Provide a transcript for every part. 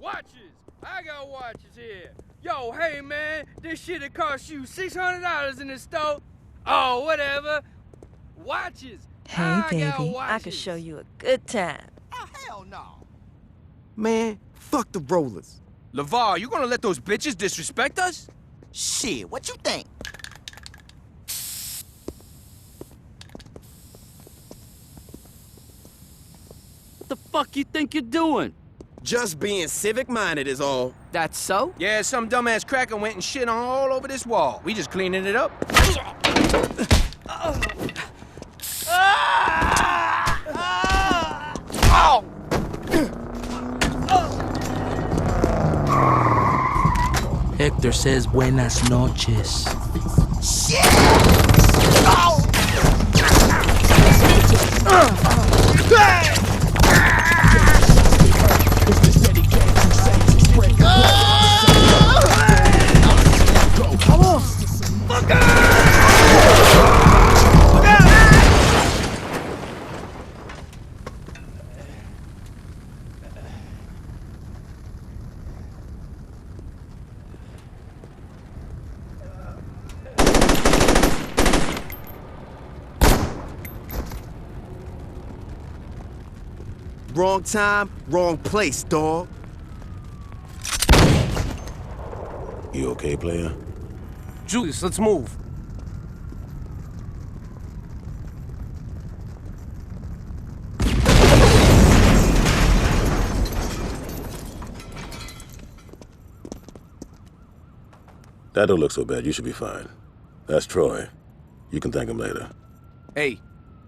Watches! I got watches here. Yo, hey man, this shit'll cost you $600 in the store. Oh, whatever. Watches. Hey, baby, watches. I can show you a good time. Oh, hell no. Man, fuck the rollers. LeVar, you gonna let those bitches disrespect us? Shit, what you think? What the fuck you think you're doing? Just being civic-minded is all. That's so? Yeah, some dumbass cracker went and shit on all over this wall. We just cleaning it up. Hector says buenas noches. Shit! Oh! Wrong time, wrong place, dawg. You okay, player? Julius, let's move. That don't look so bad. You should be fine. That's Troy. You can thank him later. Hey.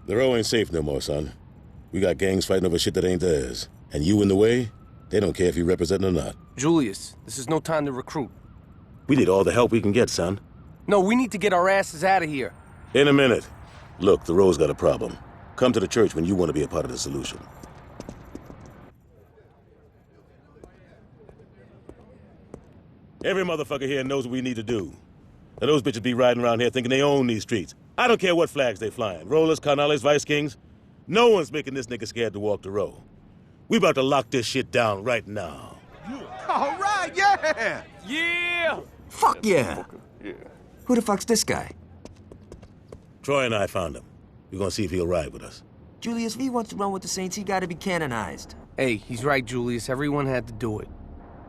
The row ain't safe no more, son. We got gangs fighting over shit that ain't theirs. And you in the way, they don't care if you represent or not. Julius, this is no time to recruit. We need all the help we can get, son. No, we need to get our asses out of here. In a minute. Look, the row's got a problem. Come to the church when you want to be a part of the solution. Every motherfucker here knows what we need to do. Now those bitches be riding around here thinking they own these streets. I don't care what flags they flying. Rollers, Carnales, Vice Kings. No one's making this nigga scared to walk the row. We about to lock this shit down right now. All right, yeah! Yeah! Fuck yeah! Who the fuck's this guy? Troy and I found him. We're gonna see if he'll ride with us. Julius, if he wants to run with the Saints, he gotta be canonized. Hey, he's right, Julius. Everyone had to do it.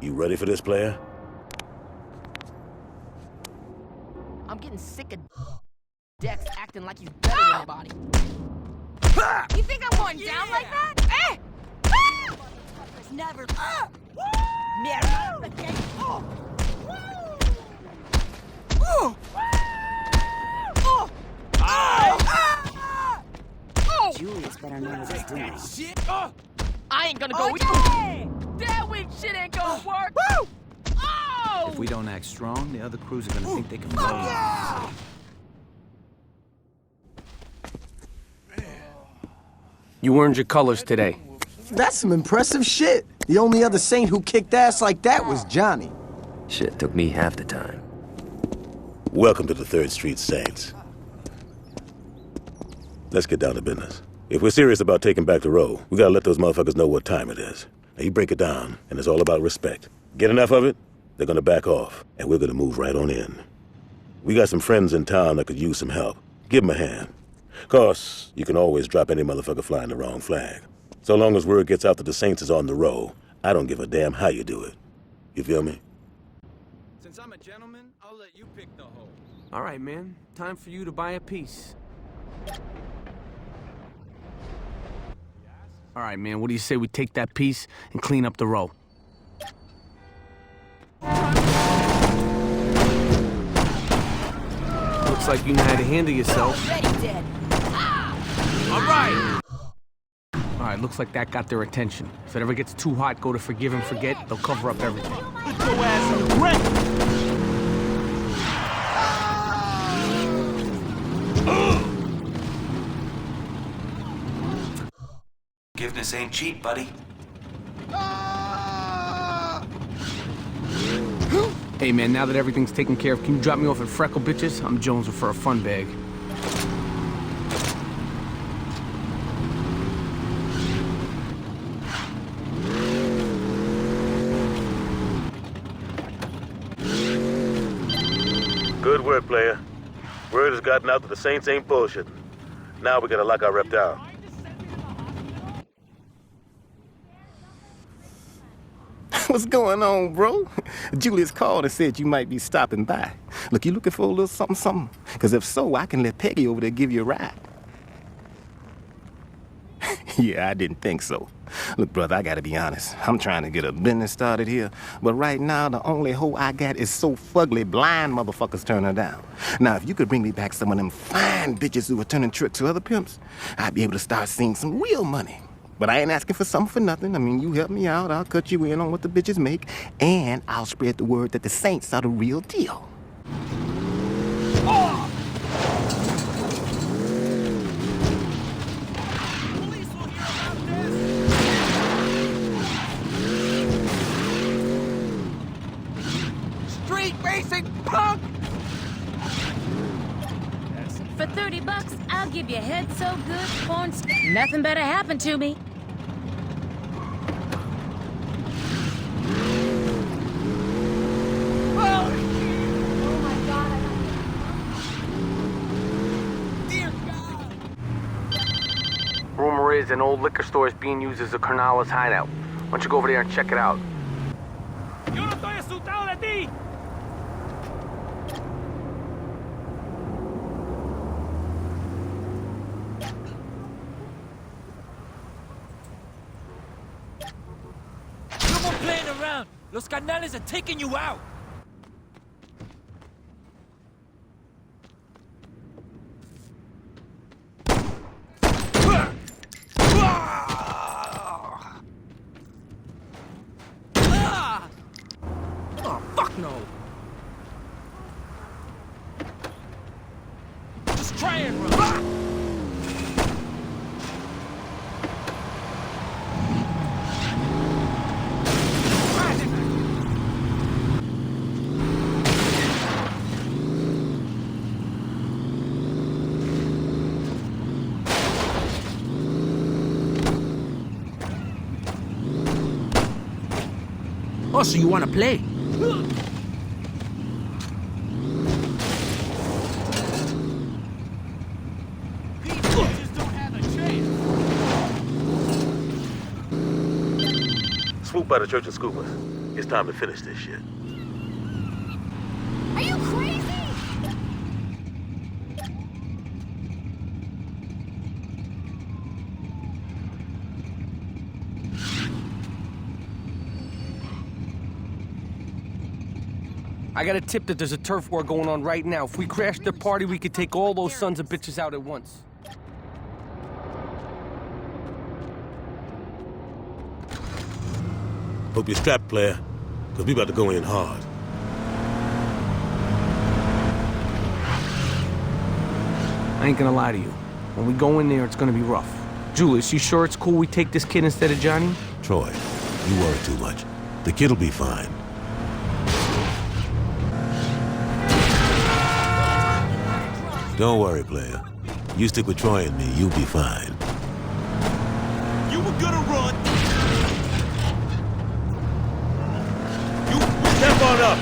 You ready for this, player? I'm getting sick of Dex acting like he's better than anybody. You think I'm going down like that? Eh! Never. Julius better know what he's doing. I ain't gonna go with you. That weak shit ain't gonna work. Woo! Oh! If we don't act strong, the other crews are gonna think they can blow. You earned your colors today. That's some impressive shit. The only other Saint who kicked ass like that was Johnny. Shit took me half the time. Welcome to the 3rd Street Saints. Let's get down to business. If we're serious about taking back the row, we gotta let those motherfuckers know what time it is. Now you break it down, and it's all about respect. Get enough of it, they're gonna back off, and we're gonna move right on in. We got some friends in town that could use some help. Give them a hand. 'Cause you can always drop any motherfucker flying the wrong flag. So long as word gets out that the Saints is on the row, I don't give a damn how you do it. You feel me? Since I'm a gentleman, I'll let you pick the hole. All right, man. Time for you to buy a piece. All right, man. What do you say we take that piece and clean up the row? Looks like you know how to handle yourself. Already dead. All right. All right, looks like that got their attention. If it ever gets too hot, go to forgive and forget. They'll cover up everything. Put your ass on the brink! Forgiveness ain't cheap, buddy. Hey, man, now that everything's taken care of, can you drop me off at Freckle Bitches? I'm jonesing for a fun bag. Good work, player. Word has gotten out that the Saints ain't bullshitting. Now we gotta lock our rep down. What's going on, bro? Julius called and said you might be stopping by. Look, you looking for a little something? Because if so, I can let Peggy over there give you a ride. Yeah, I didn't think so. Look, brother, I gotta be honest. I'm trying to get a business started here, but right now, the only hoe I got is so fugly blind motherfuckers turn her down. Now, if you could bring me back some of them fine bitches who are turning tricks to other pimps, I'd be able to start seeing some real money. But I ain't asking for something for nothing. I mean, you help me out, I'll cut you in on what the bitches make, and I'll spread the word that the Saints are the real deal. Oh! Street racing punk! For $30, I'll give you head so good, porn. Nothing better happened to me. Oh my God! Dear God! Rumor is an old liquor store is being used as a Carnales hideout. Why don't you go over there and check it out? Yo no estoy asustado de ti. No more playing around. Los canales are taking you out. Oh, fuck no! Just try and run. Oh, so you want to play? These bitches don't have a chance. Swoop by the church and scoop us. It's time to finish this shit. Are you crazy? I got a tip that there's a turf war going on right now. If we crash their party, we could take all those sons of bitches out at once. Hope you're strapped, player, because we about to go in hard. I ain't gonna lie to you. When we go in there, it's gonna be rough. Julius, you sure it's cool we take this kid instead of Johnny? Troy, you worry too much. The kid'll be fine. Don't worry, player. You stick with Troy and me, you'll be fine. You were gonna run. You Step on up!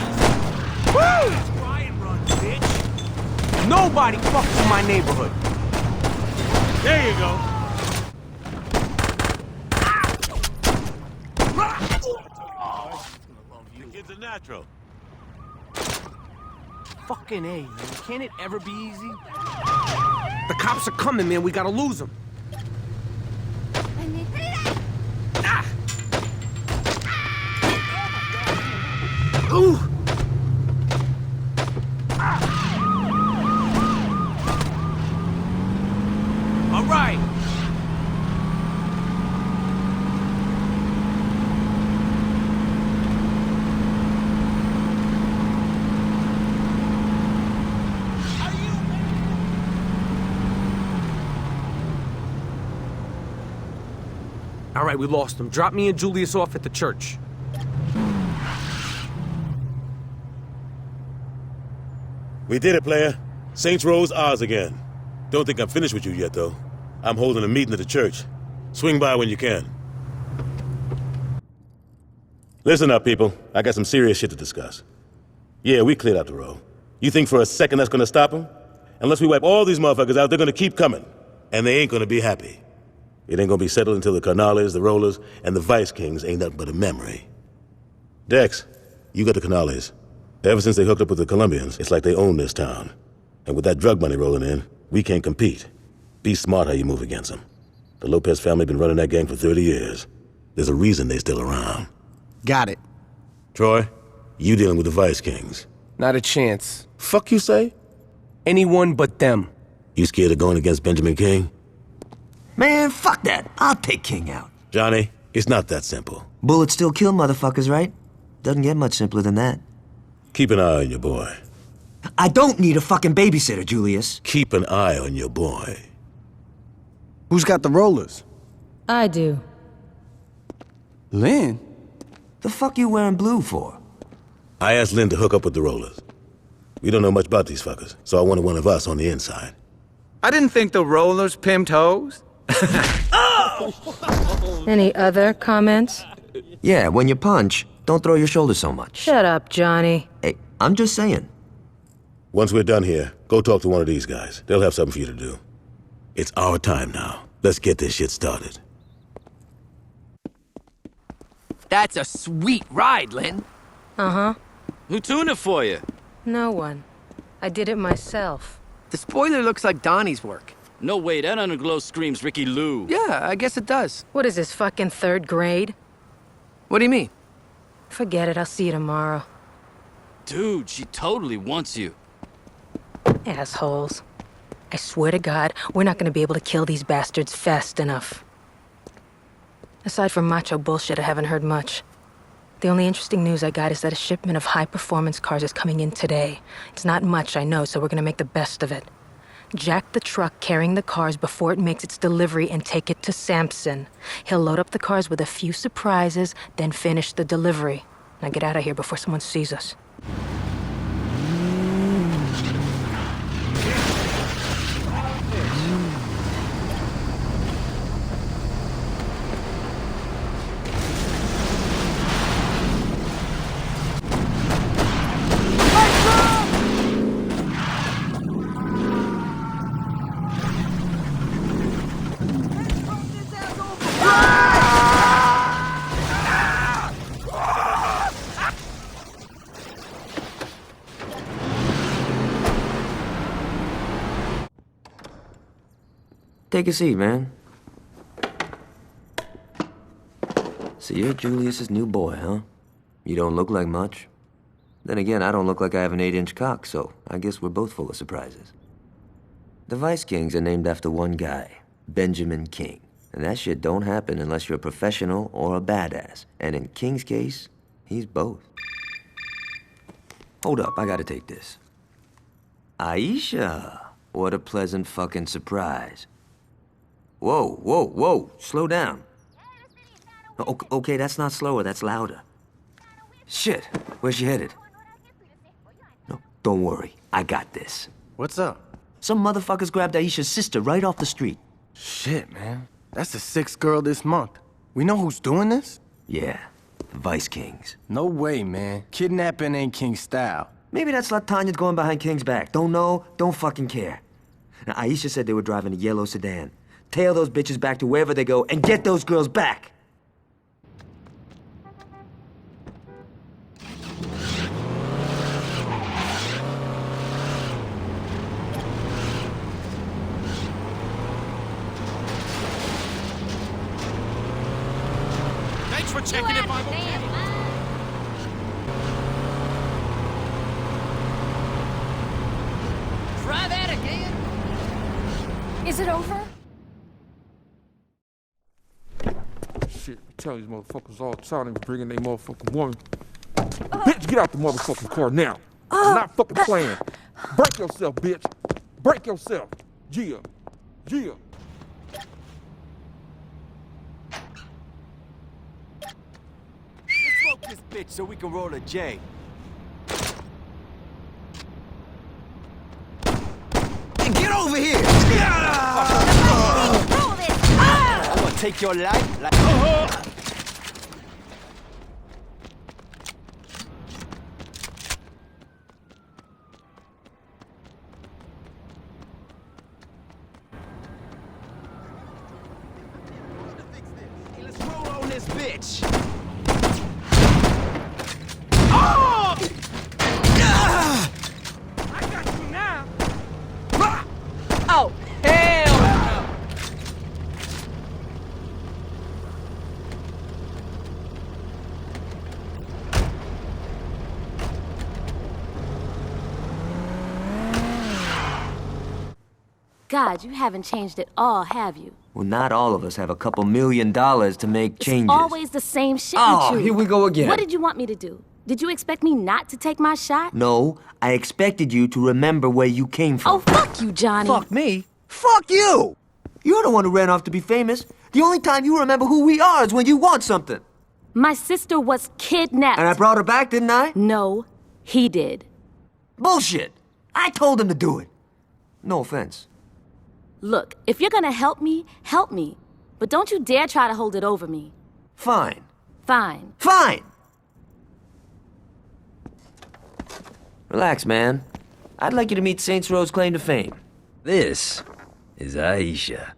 woo! Try and run, bitch. Nobody fucks in my neighborhood. There you go. The kid's a natural. Fucking A, man. Can't it ever be easy? The cops are coming, man. We gotta lose them. Ah! Ooh! All right. All right, we lost them. Drop me and Julius off at the church. We did it, player. Saints Row's ours again. Don't think I'm finished with you yet, though. I'm holding a meeting at the church. Swing by when you can. Listen up, people. I got some serious shit to discuss. Yeah, we cleared out the row. You think for a second that's gonna stop them? Unless we wipe all these motherfuckers out, they're gonna keep coming. And they ain't gonna be happy. It ain't gonna be settled until the Canales, the Rollers, and the Vice Kings ain't nothing but a memory. Dex, you got the Canales. Ever since they hooked up with the Colombians, it's like they own this town. And with that drug money rolling in, we can't compete. Be smart how you move against them. The Lopez family been running that gang for 30 years. There's a reason they still around. Got it. Troy, you dealing with the Vice Kings. Not a chance. Fuck you say? Anyone but them. You scared of going against Benjamin King? Man, fuck that. I'll take King out. Johnny, it's not that simple. Bullets still kill motherfuckers, right? Doesn't get much simpler than that. Keep an eye on your boy. I don't need a fucking babysitter, Julius. Keep an eye on your boy. Who's got the rollers? I do. Lynn? The fuck you wearing blue for? I asked Lynn to hook up with the Rollers. We don't know much about these fuckers, so I wanted one of us on the inside. I didn't think the Rollers pimped hoes. Any other comments? Yeah, when you punch, don't throw your shoulders so much. Shut up, Johnny. Hey, I'm just saying. Once we're done here, go talk to one of these guys. They'll have something for you to do. It's our time now. Let's get this shit started. That's a sweet ride, Lynn. Uh-huh. Who tuned it for you? No one. I did it myself. The spoiler looks like Donnie's work. No way, that underglow screams Ricky Lou. Yeah, I guess it does. What is this, fucking third grade? What do you mean? Forget it, I'll see you tomorrow. Dude, she totally wants you. Assholes. I swear to God, we're not gonna be able to kill these bastards fast enough. Aside from macho bullshit, I haven't heard much. The only interesting news I got is that a shipment of high-performance cars is coming in today. It's not much, I know, so we're gonna make the best of it. Jack the truck carrying the cars before it makes its delivery and take it to Sampson. He'll load up the cars with a few surprises, then finish the delivery. Now get out of here before someone sees us. Take a seat, man. So you're Julius's new boy, huh? You don't look like much. Then again, I don't look like I have an 8-inch cock, so I guess we're both full of surprises. The Vice Kings are named after one guy, Benjamin King. And that shit don't happen unless you're a professional or a badass. And in King's case, he's both. Hold up, I gotta take this. Aisha, what a pleasant fucking surprise. Whoa, whoa, whoa, slow down. Okay, that's not slower, that's louder. Shit, where's she headed? No, don't worry, I got this. What's up? Some motherfuckers grabbed Aisha's sister right off the street. Shit, man. That's the 6th girl this month. We know who's doing this? Yeah, the Vice Kings. No way, man. Kidnapping ain't King style. Maybe that's Latanya's going behind King's back. Don't know, don't fucking care. Now, Aisha said they were driving a yellow sedan. Tail those bitches back to wherever they go and get those girls back. Thanks for checking if I'm okay. Try that again. Is it over? Shit, I tell these motherfuckers all the time they be bringing their motherfucking woman. Bitch, get out the motherfucking car now. I'm not fucking playing. Break yourself, bitch. Break yourself. Yeah. Yeah. Let's smoke this bitch so we can roll a J. Get over here! I'm gonna take your life like... bitch! Oh! I got you now. Oh, hell no. God, you haven't changed at all, have you? Well, not all of us have a couple $1 million to make changes. It's always the same shit Oh, you choose. here we go again. What did you want me to do? Did you expect me not to take my shot? No, I expected you to remember where you came from. Oh, fuck you, Johnny. Fuck me? Fuck you! You're the one who ran off to be famous. The only time you remember who we are is when you want something. My sister was kidnapped. And I brought her back, didn't I? No, he did. Bullshit! I told him to do it. No offense. Look, if you're gonna help me, help me. But don't you dare try to hold it over me. Fine. Fine. Fine! Relax, man. I'd like you to meet Saints Row's claim to fame. This is Aisha.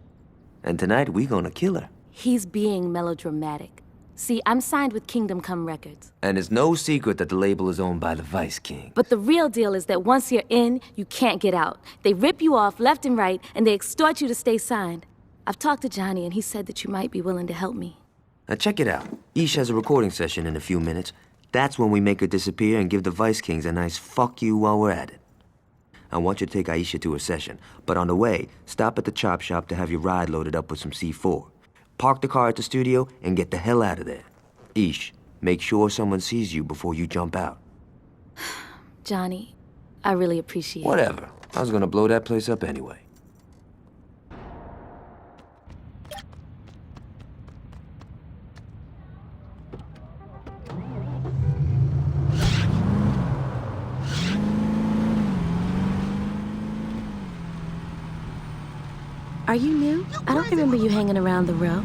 And tonight, we gonna kill her. He's being melodramatic. See, I'm signed with Kingdom Come Records. And it's no secret that the label is owned by the Vice King. But the real deal is that once you're in, you can't get out. They rip you off left and right, and they extort you to stay signed. I've talked to Johnny, and he said that you might be willing to help me. Now check it out. Ish has a recording session in a few minutes. That's when we make her disappear and give the Vice Kings a nice fuck you while we're at it. I want you to take Aisha to her session, but on the way, stop at the chop shop to have your ride loaded up with some C4. Park the car at the studio and get the hell out of there. Ish, make sure someone sees you before you jump out. Johnny, I really appreciate it. Whatever. I was gonna blow that place up anyway. Are you new? I don't remember you hanging around the row.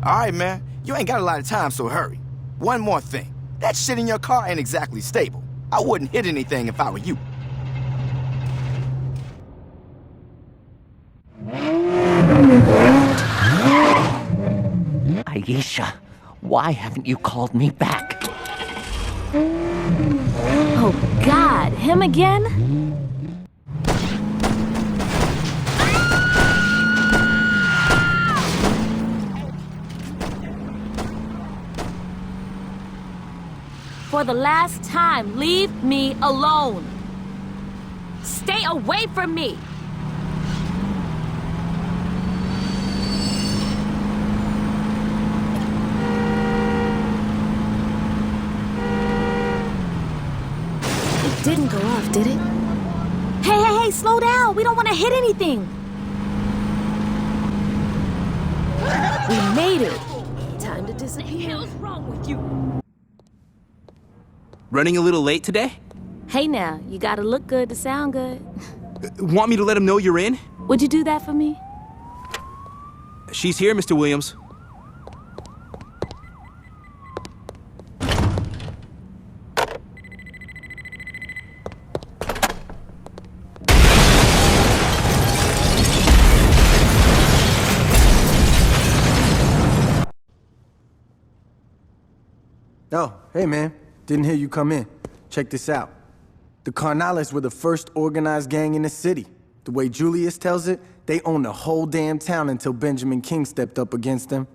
All right, man. You ain't got a lot of time, so hurry. One more thing. That shit in your car ain't exactly stable. I wouldn't hit anything if I were you. Aisha, why haven't you called me back? Oh, God, him again? For the last time, leave me alone. Stay away from me. It didn't go off, did it? Hey, slow down. We don't want to hit anything. We made it. Time to disappear. What's wrong with you? Running a little late today? Hey now, you gotta look good to sound good. Want me to let him know you're in? Would you do that for me? She's here, Mr. Williams. Oh, hey man. Didn't hear you come in. Check this out. The Carnales were the first organized gang in the city. The way Julius tells it, they owned the whole damn town until Benjamin King stepped up against them.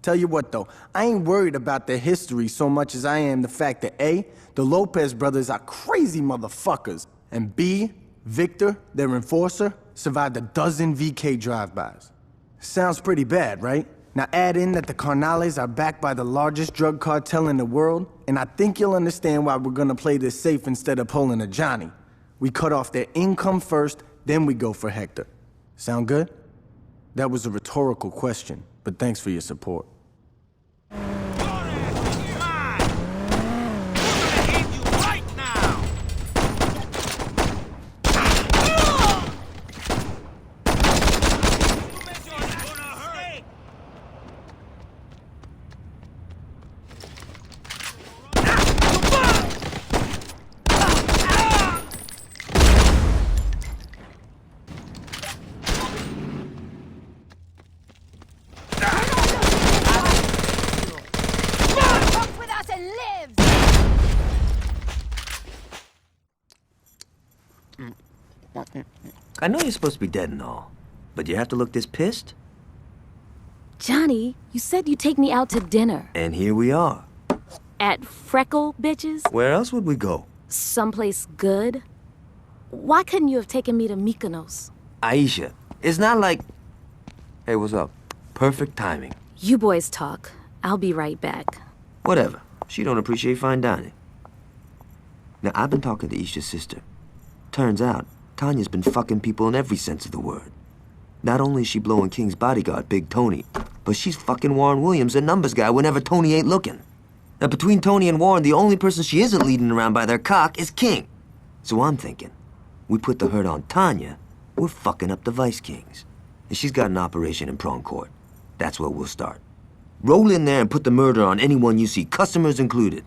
Tell you what though, I ain't worried about their history so much as I am the fact that A, the Lopez brothers are crazy motherfuckers, and B, Victor, their enforcer, survived a dozen VK drive-bys. Sounds pretty bad, right? Now add in that the Carnales are backed by the largest drug cartel in the world, and I think you'll understand why we're gonna play this safe instead of pulling a Johnny. We cut off their income first, then we go for Hector. Sound good? That was a rhetorical question, but thanks for your support. I know you're supposed to be dead and all, but you have to look this pissed? Johnny, you said you'd take me out to dinner. And here we are. At Freckle Bitches? Where else would we go? Someplace good? Why couldn't you have taken me to Mykonos? Aisha, it's not like... Hey, what's up? Perfect timing. You boys talk. I'll be right back. Whatever. She don't appreciate fine dining. Now, I've been talking to Isha's sister. Turns out, Tanya's been fucking people in every sense of the word. Not only is she blowing King's bodyguard, Big Tony, but she's fucking Warren Williams, the numbers guy, whenever Tony ain't looking. Now, between Tony and Warren, the only person she isn't leading around by their cock is King. So I'm thinking, we put the hurt on Tanya, we're fucking up the Vice Kings. And she's got an operation in Prawn Court. That's where we'll start. Roll in there and put the murder on anyone you see, customers included.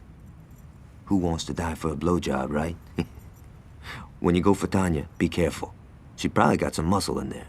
Who wants to die for a blowjob, right? When you go for Tanya, be careful. She probably got some muscle in there.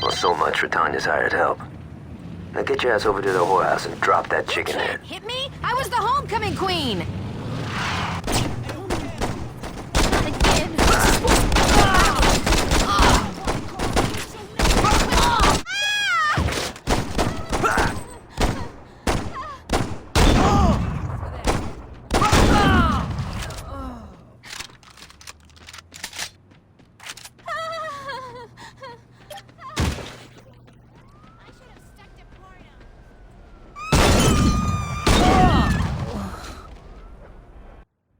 Well, so much for Tanya's hired help. Now get your ass over to the whorehouse and drop that chicken head. Hit me? I was the homecoming queen!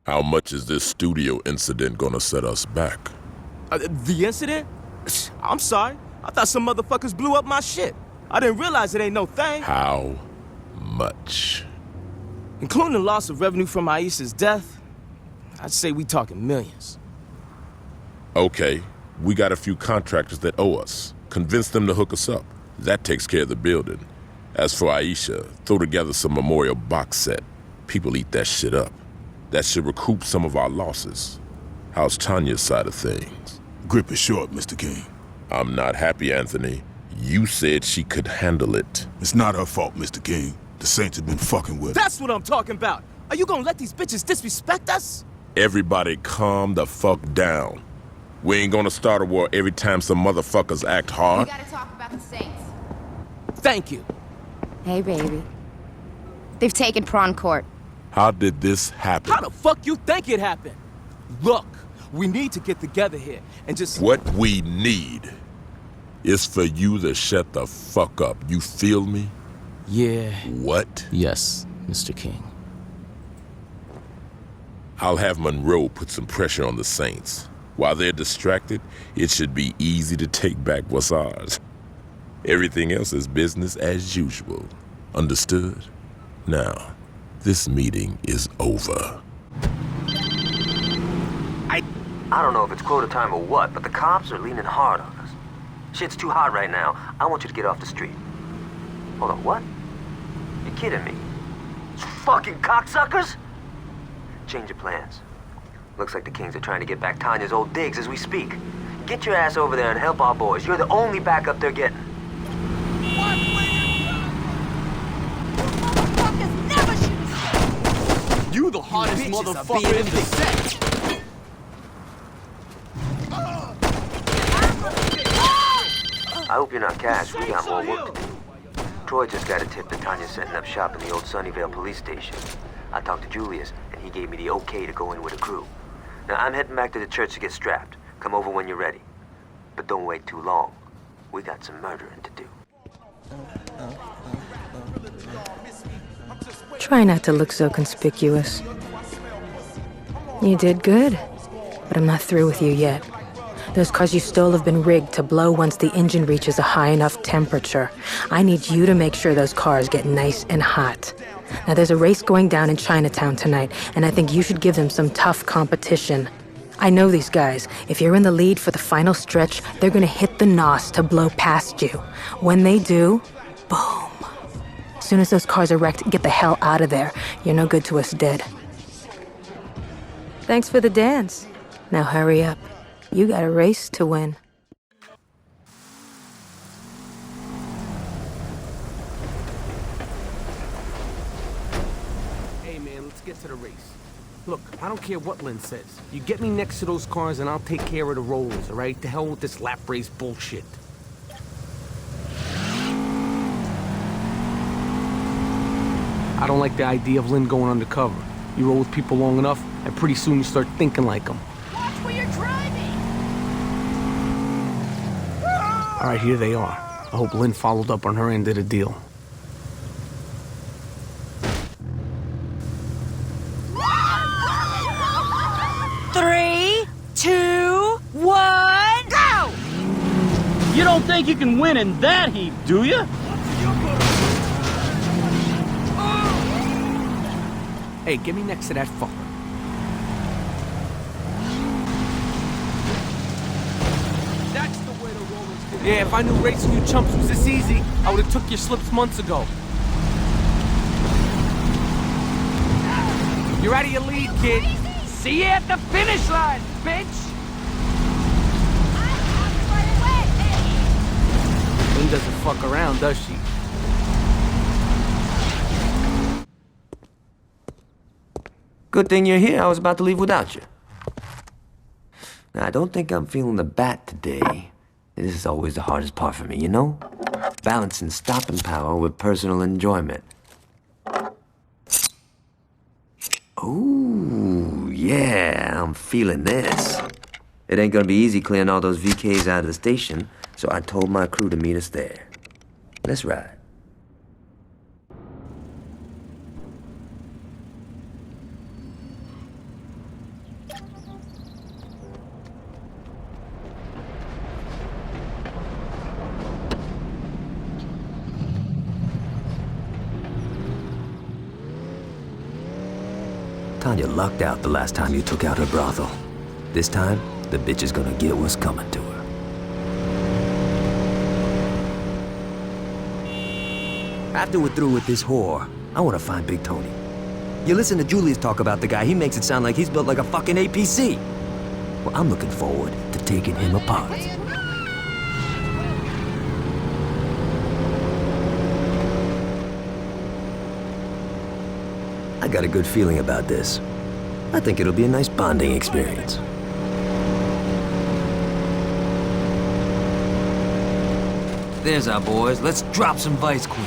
How much is this studio incident gonna set us back? The incident? I'm sorry. I thought some motherfuckers blew up my shit. I didn't realize it ain't no thing. How much? Including the loss of revenue from Aisha's death, I'd say we talking millions. Okay, we got a few contractors that owe us. Convince them to hook us up. That takes care of the building. As for Aisha, throw together some memorial box set. People eat that shit up. That should recoup some of our losses. How's Tanya's side of things? Grip is short, Mr. King. I'm not happy, Anthony. You said she could handle it. It's not her fault, Mr. King. The Saints have been fucking with her. That's what I'm talking about. Are you gonna let these bitches disrespect us? Everybody calm the fuck down. We ain't gonna start a war every time some motherfuckers act hard. We gotta talk about the Saints. Thank you. Hey, baby. They've taken Prawn Court. How did this happen? How the fuck you think it happened? Look, we need to get together here and just... What we need is for you to shut the fuck up. You feel me? Yeah. What? Yes, Mr. King. I'll have Monroe put some pressure on the Saints. While they're distracted, it should be easy to take back what's ours. Everything else is business as usual. Understood? Now, this meeting is over. I don't know if it's quota time or what, but the cops are leaning hard on us. Shit's too hot right now. I want you to get off the street. Hold on, what? You're kidding me. Fucking cocksuckers? Change of plans. Looks like the Kings are trying to get back Tanya's old digs as we speak. Get your ass over there and help our boys. You're the only backup they're getting. You the hottest motherfucker in the set. I hope you're not Cash. We got more work to do. Troy just got a tip that Tanya's setting up shop in the old Sunnyvale police station. I talked to Julius, and he gave me the okay to go in with a crew. Now, I'm heading back to the church to get strapped. Come over when you're ready. But don't wait too long. We got some murdering to do. Try not to look so conspicuous. You did good, but I'm not through with you yet. Those cars you stole have been rigged to blow once the engine reaches a high enough temperature. I need you to make sure those cars get nice and hot. Now, there's a race going down in Chinatown tonight, and I think you should give them some tough competition. I know these guys. If you're in the lead for the final stretch, they're gonna hit the NOS to blow past you. When they do, boom. As soon as those cars are wrecked, get the hell out of there. You're no good to us dead. Thanks for the dance. Now hurry up. You got a race to win. Hey man, let's get to the race. Look, I don't care what Lynn says. You get me next to those cars and I'll take care of the rollers, alright? To hell with this lap race bullshit. I don't like the idea of Lynn going undercover. You roll with people long enough, and pretty soon you start thinking like them. Watch where you're driving! Alright, here they are. I hope Lynn followed up on her end of the deal. Three, 2, 1, go! You don't think you can win in that heap, do you? Hey, get me next to that fucker. That's the way the rollers get. Yeah, if I knew racing you chumps was this easy, I would've took your slips months ago. You're out of your lead, kid. See you at the finish line, bitch! Lynn doesn't fuck around, does she? Good thing you're here. I was about to leave without you. Now, I don't think I'm feeling the bat today. This is always the hardest part for me, you know? Balancing stopping power with personal enjoyment. Ooh, yeah, I'm feeling this. It ain't gonna be easy clearing all those VKs out of the station, so I told my crew to meet us there. Let's ride. Tanya lucked out the last time you took out her brothel. This time, the bitch is gonna get what's coming to her. After we're through with this whore, I want to find Big Tony. You listen to Julius talk about the guy, he makes it sound like he's built like a fucking APC. Well, I'm looking forward to taking him apart. I got a good feeling about this. I think it'll be a nice bonding experience. There's our boys. Let's drop some Vice Queen.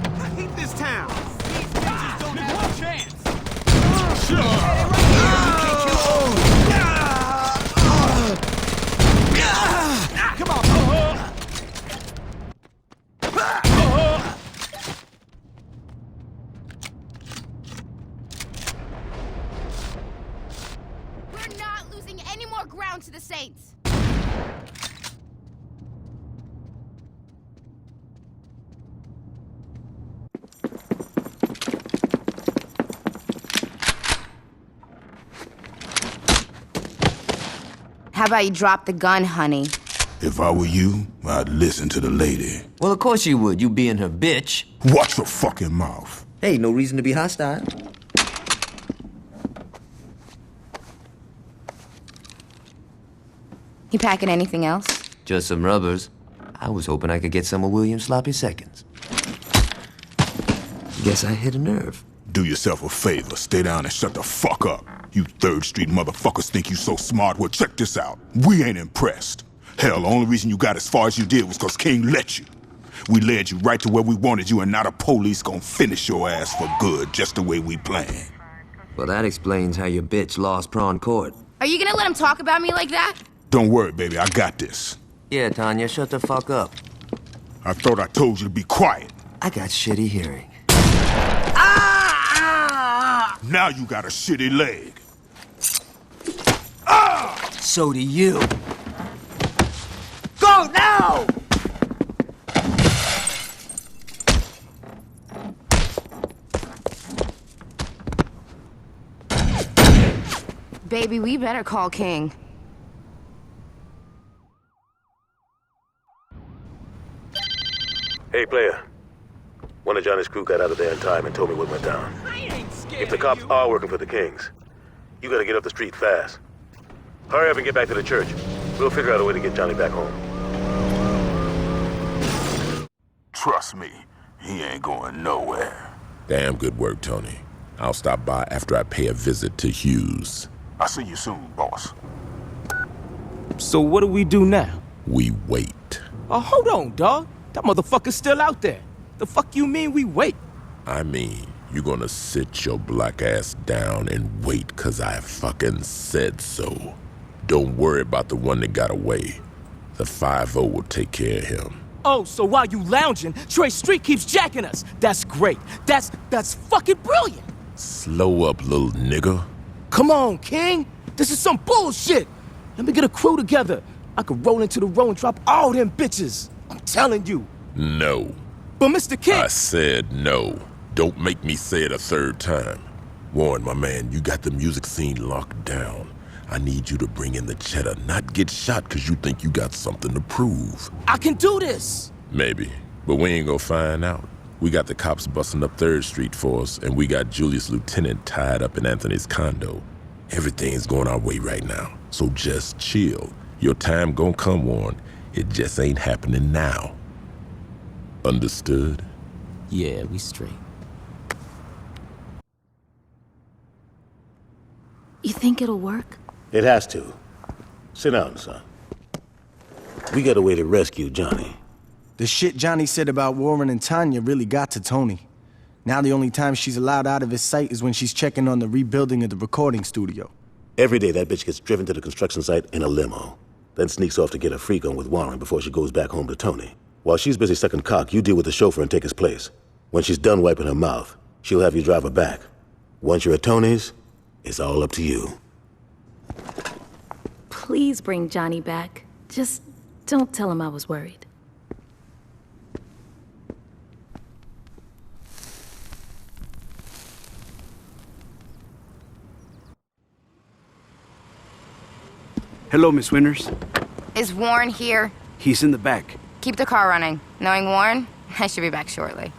I hate this town. These bitches don't have a chance. Come on, We're not losing any more ground to the Saints. How about you drop the gun, honey? If I were you, I'd listen to the lady. Well, of course you would, you being her bitch. Watch your fucking mouth. Hey, no reason to be hostile. You packing anything else? Just some rubbers. I was hoping I could get some of William's sloppy seconds. Guess I hit a nerve. Do yourself a favor, stay down and shut the fuck up. You 3rd Street motherfuckers think you so smart. Well, check this out. We ain't impressed. Hell, the only reason you got as far as you did was because King let you. We led you right to where we wanted you, and now the police gonna finish your ass for good, just the way we planned. Well, that explains how your bitch lost Prawn Court. Are you gonna let him talk about me like that? Don't worry, baby, I got this. Yeah, Tanya, shut the fuck up. I thought I told you to be quiet. I got shitty hearing. Now you got a shitty leg. Ah! So do you. Go now! Baby, we better call King. Hey, player. One of Johnny's crew got out of there in time and told me what went down. If the cops are working for the Kings, you gotta get up the street fast. Hurry up and get back to the church. We'll figure out a way to get Johnny back home. Trust me, he ain't going nowhere. Damn good work, Tony. I'll stop by after I pay a visit to Hughes. I'll see you soon, boss. So what do we do now? We wait. Oh, hold on, dawg. That motherfucker's still out there. The fuck you mean we wait? I mean, you're gonna sit your black ass down and wait 'cause I fucking said so. Don't worry about the one that got away. The 5-0 will take care of him. Oh, so while you lounging, Trey Street keeps jacking us. That's great. That's fucking brilliant. Slow up, little nigga. Come on, King. This is some bullshit. Let me get a crew together. I could roll into the row and drop all them bitches. I'm telling you. No. But Mr. King... I said no. Don't make me say it a third time. Warren, my man, you got the music scene locked down. I need you to bring in the cheddar, not get shot because you think you got something to prove. I can do this. Maybe, but we ain't gonna find out. We got the cops busting up 3rd Street for us, and we got Julius Lieutenant tied up in Anthony's condo. Everything's going our way right now, so just chill. Your time gonna come, Warren. It just ain't happening now. Understood? Yeah, we straight. You think it'll work? It has to. Sit down, son. We got a way to rescue Johnny. The shit Johnny said about Warren and Tanya really got to Tony. Now the only time she's allowed out of his sight is when she's checking on the rebuilding of the recording studio. Every day that bitch gets driven to the construction site in a limo, then sneaks off to get a freak on with Warren before she goes back home to Tony. While she's busy sucking cock, you deal with the chauffeur and take his place. When she's done wiping her mouth, she'll have you drive her back. Once you're at Tony's, it's all up to you. Please bring Johnny back. Just don't tell him I was worried. Hello, Miss Winters. Is Warren here? He's in the back. Keep the car running. Knowing Warren, I should be back shortly.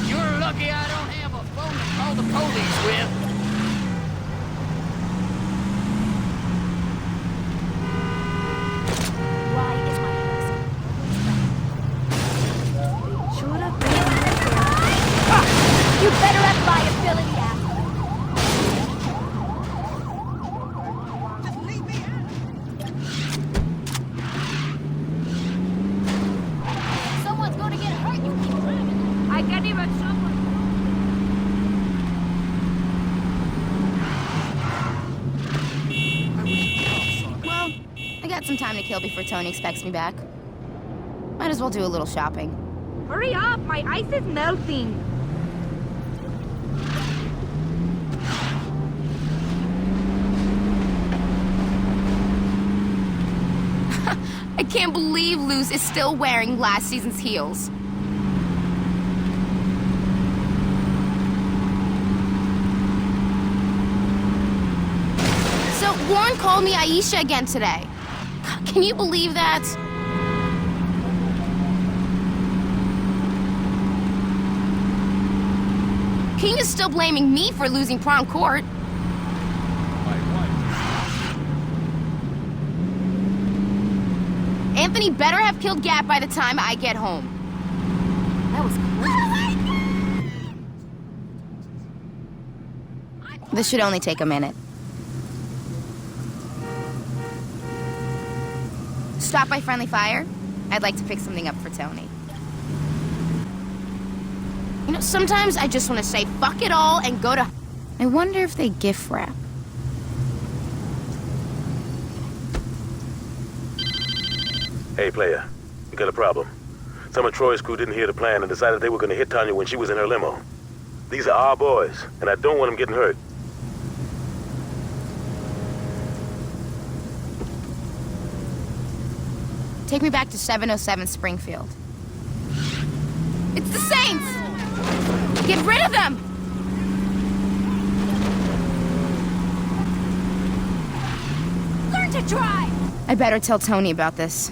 You're lucky I don't have a phone to call the police with. Why is my house? Should have been You better have liability app. Someone's gonna get hurt. You keep driving. I can't even someone. Well, I got some time to kill before Tony expects me back. Might as well do a little shopping. Hurry up! My ice is melting. I can't believe Luz is still wearing last season's heels. So, Warren called me Aisha again today. Can you believe that? King is still blaming me for losing prom court. Anthony better have killed Gap by the time I get home. That was crazy. This should only take a minute. Stop by Friendly Fire. I'd like to pick something up for Tony. You know, sometimes I just want to say fuck it all and go to... I wonder if they gift wrap. Hey, player. We got a problem. Some of Troy's crew didn't hear the plan and decided they were gonna hit Tanya when she was in her limo. These are our boys, and I don't want them getting hurt. Take me back to 707 Springfield. It's the Saints! Get rid of them! Learn to drive! I better tell Tony about this.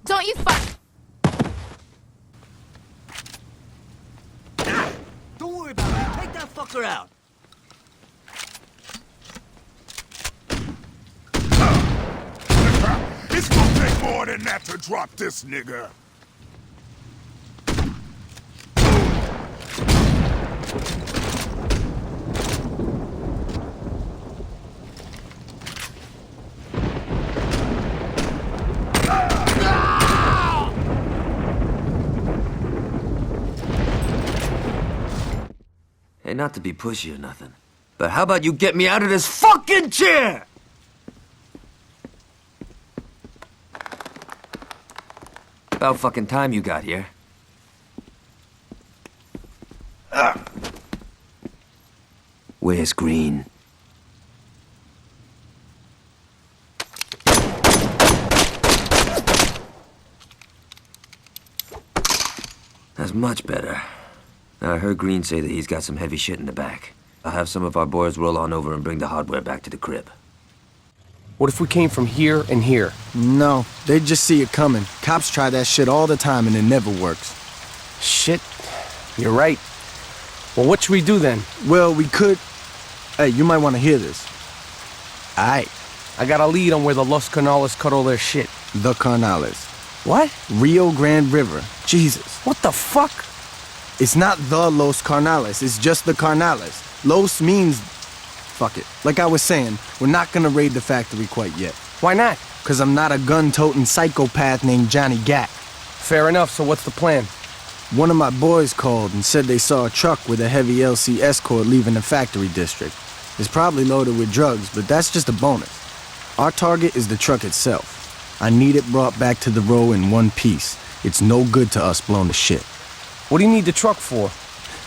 Don't you fuck... Don't worry about it. Take that fucker out. It's gonna take more than that to drop this nigga. Hey, not to be pushy or nothing, but how about you get me out of this fucking chair? About fucking time you got here. Where's Green? That's much better. I heard Green say that he's got some heavy shit in the back. I'll have some of our boys roll on over and bring the hardware back to the crib. What if we came from here and here? No, they'd just see it coming. Cops try that shit all the time and it never works. Shit. You're right. Well, what should we do then? Well, we could... Hey, you might want to hear this. Aight. I got a lead on where the Los Carnales cut all their shit. The Carnales. What? Rio Grande River. Jesus. What the fuck? It's not the Los Carnales, it's just the Carnales. Los means... Fuck it. Like I was saying, we're not gonna raid the factory quite yet. Why not? Cause I'm not a gun-toting psychopath named Johnny Gat. Fair enough, so what's the plan? One of my boys called and said they saw a truck with a heavy LC escort leaving the factory district. It's probably loaded with drugs, but that's just a bonus. Our target is the truck itself. I need it brought back to the row in one piece. It's no good to us blown to shit. What do you need the truck for?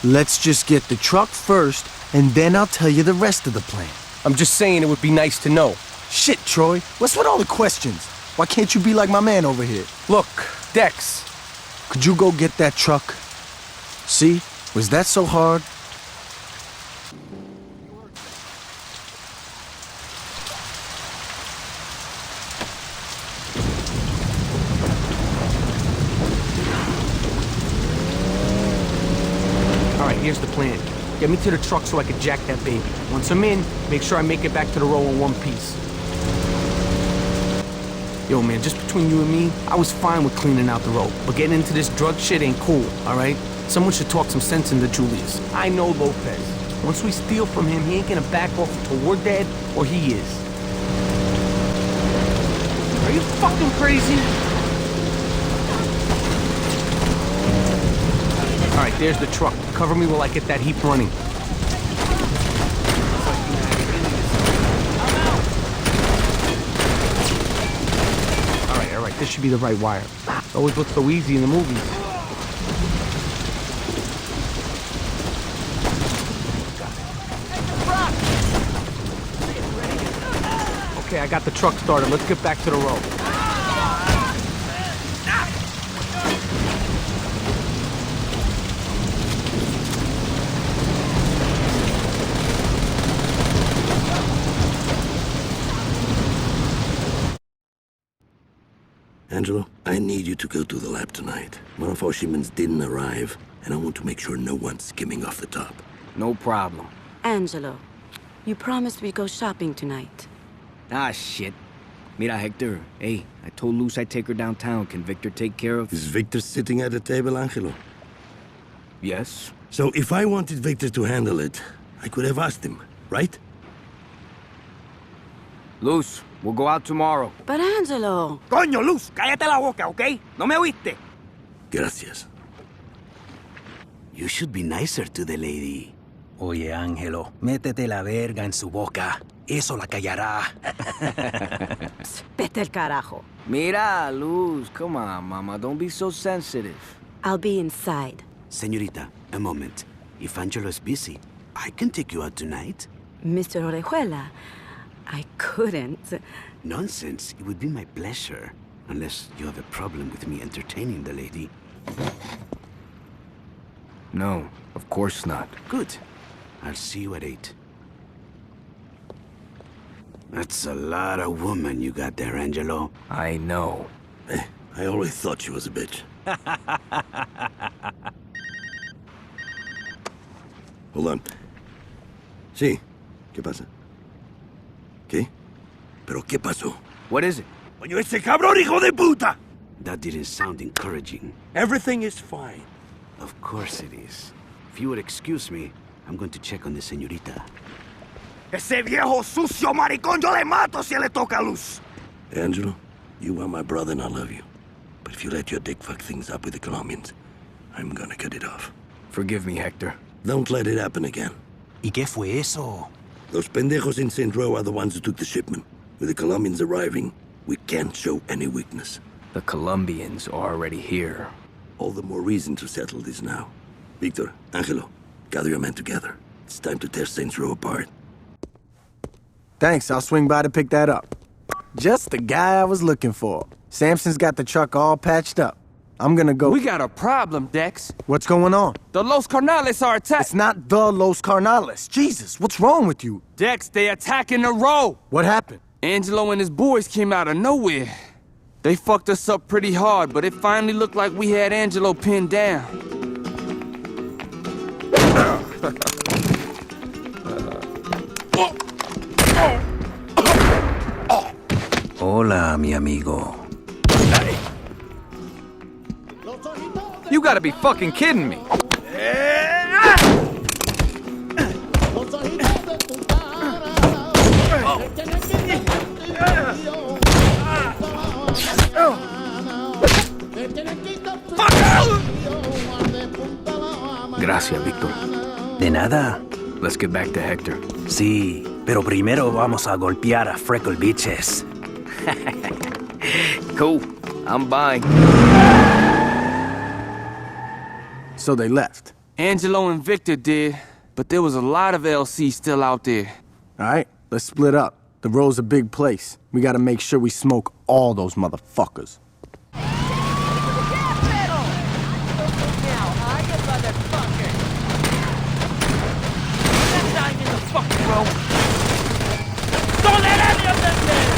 Let's just get the truck first, and then I'll tell you the rest of the plan. I'm just saying it would be nice to know. Shit, Troy. What's with all the questions? Why can't you be like my man over here? Look, Dex. Could you go get that truck? See? Was that so hard? All right, here's the plan. Get me to the truck so I can jack that baby. Once I'm in, make sure I make it back to the row in one piece. Yo, man, just between you and me, I was fine with cleaning out the row, but getting into this drug shit ain't cool, all right? Someone should talk some sense into Julius. I know Lopez. Once we steal from him, he ain't gonna back off until we're dead, or he is. Are you fucking crazy? All right, there's the truck. Cover me while I get that heap running. All right, this should be the right wire. It always looks so easy in the movies. Okay, I got the truck started. Let's get back to the road. Angelo, I need you to go to the lab tonight. One of our shipments didn't arrive, and I want to make sure no one's skimming off the top. No problem. Angelo, you promised we'd go shopping tonight. Ah, shit. Mira, Hector. Hey, I told Luz I'd take her downtown. Can Victor take care of... Is Victor sitting at the table, Angelo? Yes. So if I wanted Victor to handle it, I could have asked him, right? Luz, we'll go out tomorrow. But Angelo... Coño, Luz, cállate la boca, ¿ok? ¿No me oíste? Gracias. You should be nicer to the lady. Oye, Ángelo, métete la verga en su boca. Eso la callará. Vete al carajo. Mira, Luz, come on, mama. Don't be so sensitive. I'll be inside. Señorita, a moment. If Angelo is busy, I can take you out tonight. Mr. Orejuela, I couldn't. Nonsense. It would be my pleasure. Unless you have a problem with me entertaining the lady. No, of course not. Good. I'll see you at 8. That's a lot of woman you got there, Angelo. I know. I always thought she was a bitch. Hold on. Sí. ¿Qué pasa? ¿Qué? ¿Pero qué pasó? What is it? Coño, ese cabrón hijo de puta! That didn't sound encouraging. Everything is fine. Of course it is. If you would excuse me, I'm going to check on the señorita. Ese viejo sucio maricón, yo le mato si le toca luz. Angelo, you are my brother and I love you. But if you let your dick fuck things up with the Colombians, I'm gonna cut it off. Forgive me, Hector. Don't let it happen again. ¿Y qué fue eso? Those pendejos in St. Row are the ones who took the shipment. With the Colombians arriving, we can't show any weakness. The Colombians are already here. All the more reason to settle this now. Victor, Angelo, gather your men together. It's time to tear Saints Row apart. Thanks, I'll swing by to pick that up. Just the guy I was looking for. Samson's got the truck all patched up. I'm gonna go... We got a problem, Dex. What's going on? The Los Carnales are attacking... It's not the Los Carnales. Jesus, what's wrong with you? Dex, they attacking the row. What happened? Angelo and his boys came out of nowhere. They fucked us up pretty hard, but it finally looked like we had Angelo pinned down. Hola, mi amigo. You gotta be fucking kidding me. Gracias, Victor. De nada. Let's get back to Hector. Sí, pero primero vamos a golpear a Freckle Bitches. Cool. I'm buying. So they left. Angelo and Victor did, but there was a lot of LC still out there. All right, let's split up. The row's a big place. We gotta make sure we smoke all those motherfuckers. Don't let any of them live!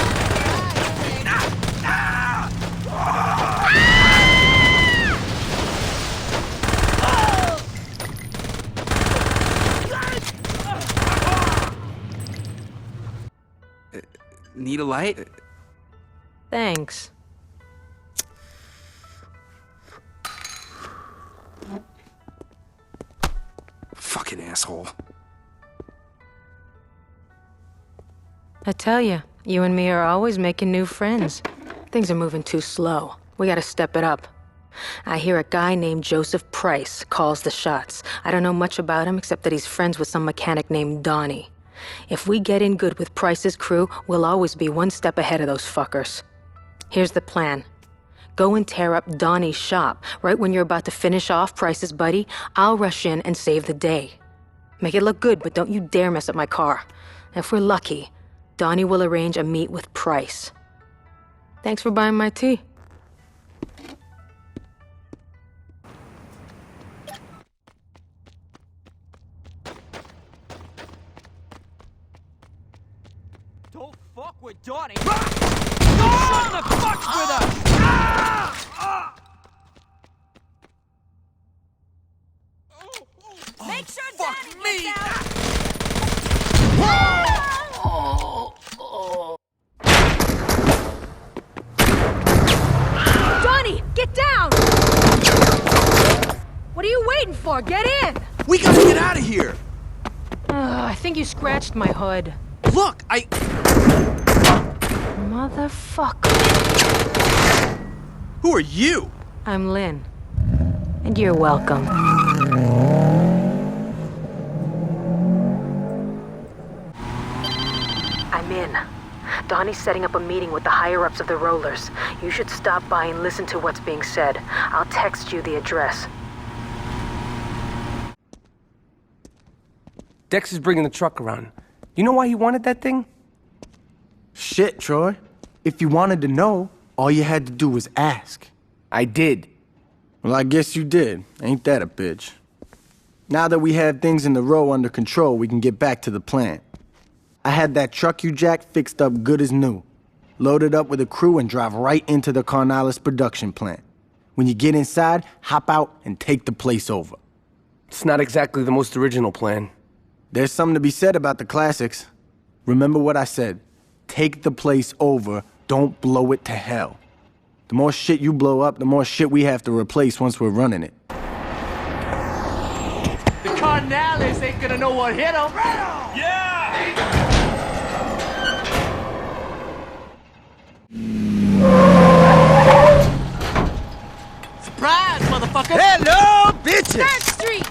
Need a light? Thanks. Fucking asshole. I tell you, you and me are always making new friends. Things are moving too slow. We gotta step it up. I hear a guy named Joseph Price calls the shots. I don't know much about him except that he's friends with some mechanic named Donnie. If we get in good with Price's crew, we'll always be one step ahead of those fuckers. Here's the plan. Go and tear up Donnie's shop. Right when you're about to finish off Price's buddy, I'll rush in and save the day. Make it look good, but don't you dare mess up my car. If we're lucky, Donnie will arrange a meet with Price. Thanks for buying my tea. Don't fuck with Donnie! Shut the fuck with us! Make sure fuck Donnie me! gets out! Donnie, get down! What are you waiting for? Get in! We gotta get out of here! I think you scratched my hood. Look, Motherfucker. Who are you? I'm Lynn. And you're welcome. I'm in. Donnie's setting up a meeting with the higher-ups of the Rollers. You should stop by and listen to what's being said. I'll text you the address. Dex is bringing the truck around. You know why he wanted that thing? Shit, Troy. If you wanted to know, all you had to do was ask. I did. Well, I guess you did. Ain't that a bitch? Now that we have things in the row under control, we can get back to the plant. I had that truck you jacked fixed up good as new. Loaded up with a crew and drive right into the Carnalis production plant. When you get inside, hop out and take the place over. It's not exactly the most original plan. There's something to be said about the classics. Remember what I said. Take the place over, don't blow it to hell. The more shit you blow up, the more shit we have to replace once we're running it. The Carnalis ain't gonna know what hit them. Yeah! Surprise, motherfucker! Hello, bitches! Third Street!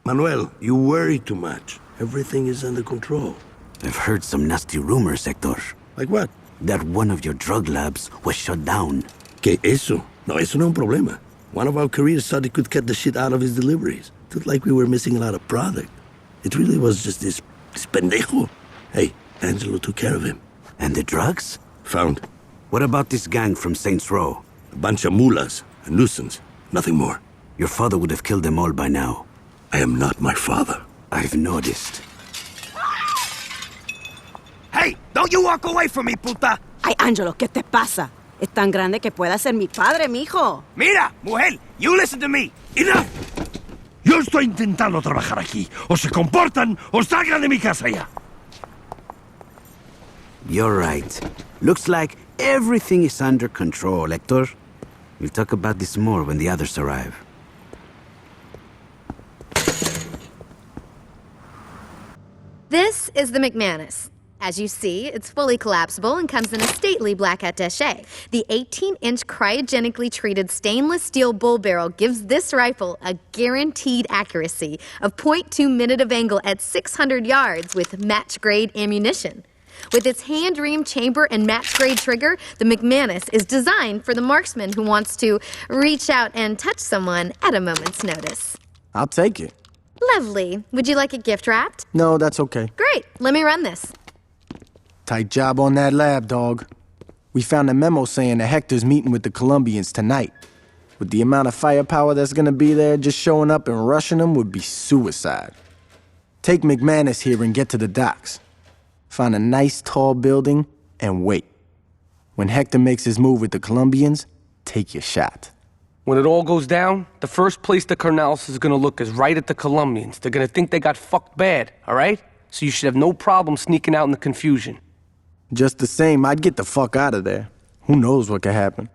Manuel, you worry too much. Everything is under control. I've heard some nasty rumors, Hector. Like what? That one of your drug labs was shut down. ¿Qué eso? No, eso no es un problema. One of our careers thought he could cut the shit out of his deliveries. It looked like we were missing a lot of product. It really was just this pendejo. Hey, Angelo took care of him. And the drugs? Found. What about this gang from Saints Row? A bunch of mulas, a nuisance, nothing more. Your father would have killed them all by now. I am not my father. I've noticed. Hey, don't you walk away from me, puta! Ay, Angelo, ¿qué te pasa? Es tan grande que pueda ser mi padre, mijo. Mira, mujer, you listen to me. Enough! Yo estoy intentando trabajar aquí. O se comportan o salgan de mi casa ya. You're right. Looks like everything is under control, Hector. We'll talk about this more when the others arrive. This is the McManus. As you see, it's fully collapsible and comes in a stately black attaché. The 18-inch cryogenically treated stainless steel bull barrel gives this rifle a guaranteed accuracy of .2 minute of angle at 600 yards with match-grade ammunition. With its hand-reamed chamber and match-grade trigger, the McManus is designed for the marksman who wants to reach out and touch someone at a moment's notice. I'll take it. Lovely. Would you like it gift wrapped? No, that's okay. Great. Let me run this. Tight job on that lab, dog. We found a memo saying that Hector's meeting with the Colombians tonight. With the amount of firepower that's gonna be there, just showing up and rushing them would be suicide. Take McManus here and get to the docks. Find a nice tall building and wait. When Hector makes his move with the Colombians, take your shot. When it all goes down, the first place the Carnalis is gonna look is right at the Colombians. They're gonna think they got fucked bad, all right? So you should have no problem sneaking out in the confusion. Just the same, I'd get the fuck out of there. Who knows what could happen?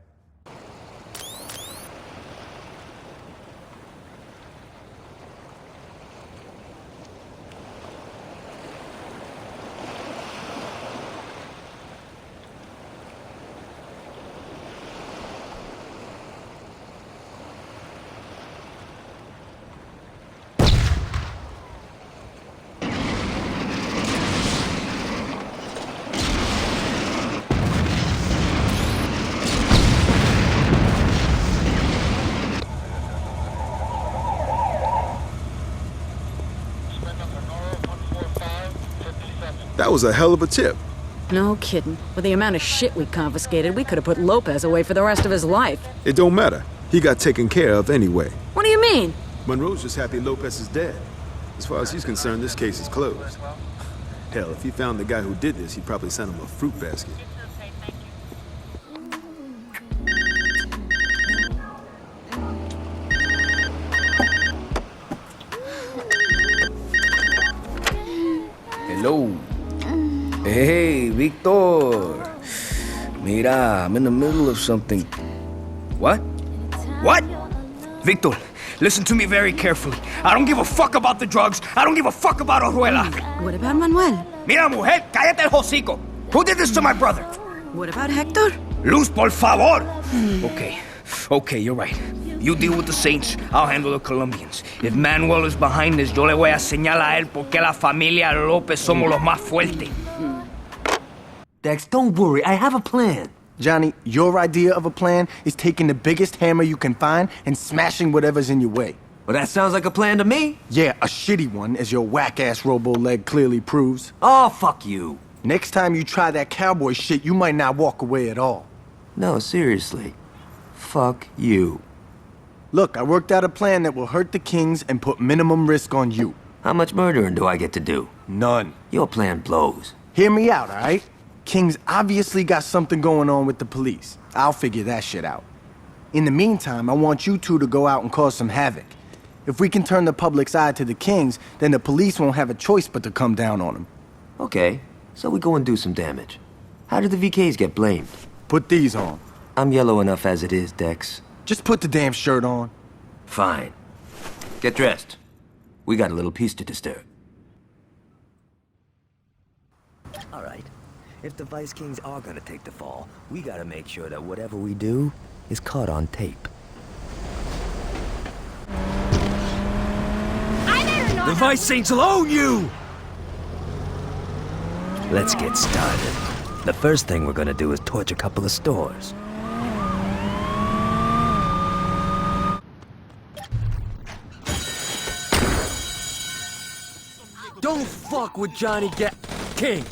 That was a hell of a tip. No kidding. With the amount of shit we confiscated, we could have put Lopez away for the rest of his life. It don't matter. He got taken care of anyway. What do you mean? Monroe's just happy Lopez is dead. As far as he's concerned, this case is closed. Hell, if he found the guy who did this, he'd probably send him a fruit basket. Hello. Hey, Victor. Mira, I'm in the middle of something. What? What? Victor, listen to me very carefully. I don't give a fuck about the drugs. I don't give a fuck about Orjuela. What about Manuel? Mira, mujer, cállate el hocico. Who did this to my brother? What about Hector? Luz, por favor. Okay, you're right. You deal with the Saints, I'll handle the Colombians. If Manuel is behind this, yo le voy a señalar a él porque la familia López somos los más fuertes. Dex, don't worry, I have a plan. Johnny, your idea of a plan is taking the biggest hammer you can find and smashing whatever's in your way. Well, that sounds like a plan to me. Yeah, a shitty one, as your whack-ass robo-leg clearly proves. Oh, fuck you. Next time you try that cowboy shit, you might not walk away at all. No, seriously. Fuck you. Look, I worked out a plan that will hurt the Kings and put minimum risk on you. How much murdering do I get to do? None. Your plan blows. Hear me out, all right? Kings obviously got something going on with the police. I'll figure that shit out. In the meantime, I want you two to go out and cause some havoc. If we can turn the public's eye to the Kings, then the police won't have a choice but to come down on them. Okay, so we go and do some damage. How did the VKs get blamed? Put these on. I'm yellow enough as it is, Dex. Just put the damn shirt on. Fine. Get dressed. We got a little piece to disturb. All right. If the Vice Kings are gonna take the fall, we gotta make sure that whatever we do is caught on tape. The Vice Saints will own you! Let's get started. The first thing we're gonna do is torch a couple of stores. Don't fuck with Johnny King.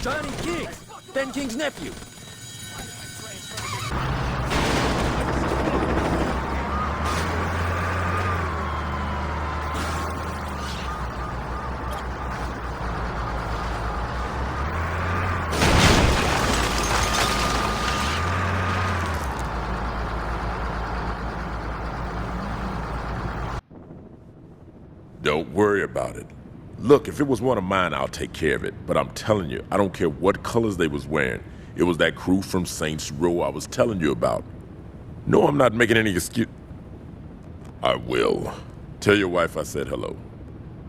Johnny King, Ben King's nephew. Don't worry about it. Look, if it was one of mine, I'll take care of it. But I'm telling you, I don't care what colors they was wearing. It was that crew from Saints Row I was telling you about. No, I'm not making any excuse. I will. Tell your wife I said hello.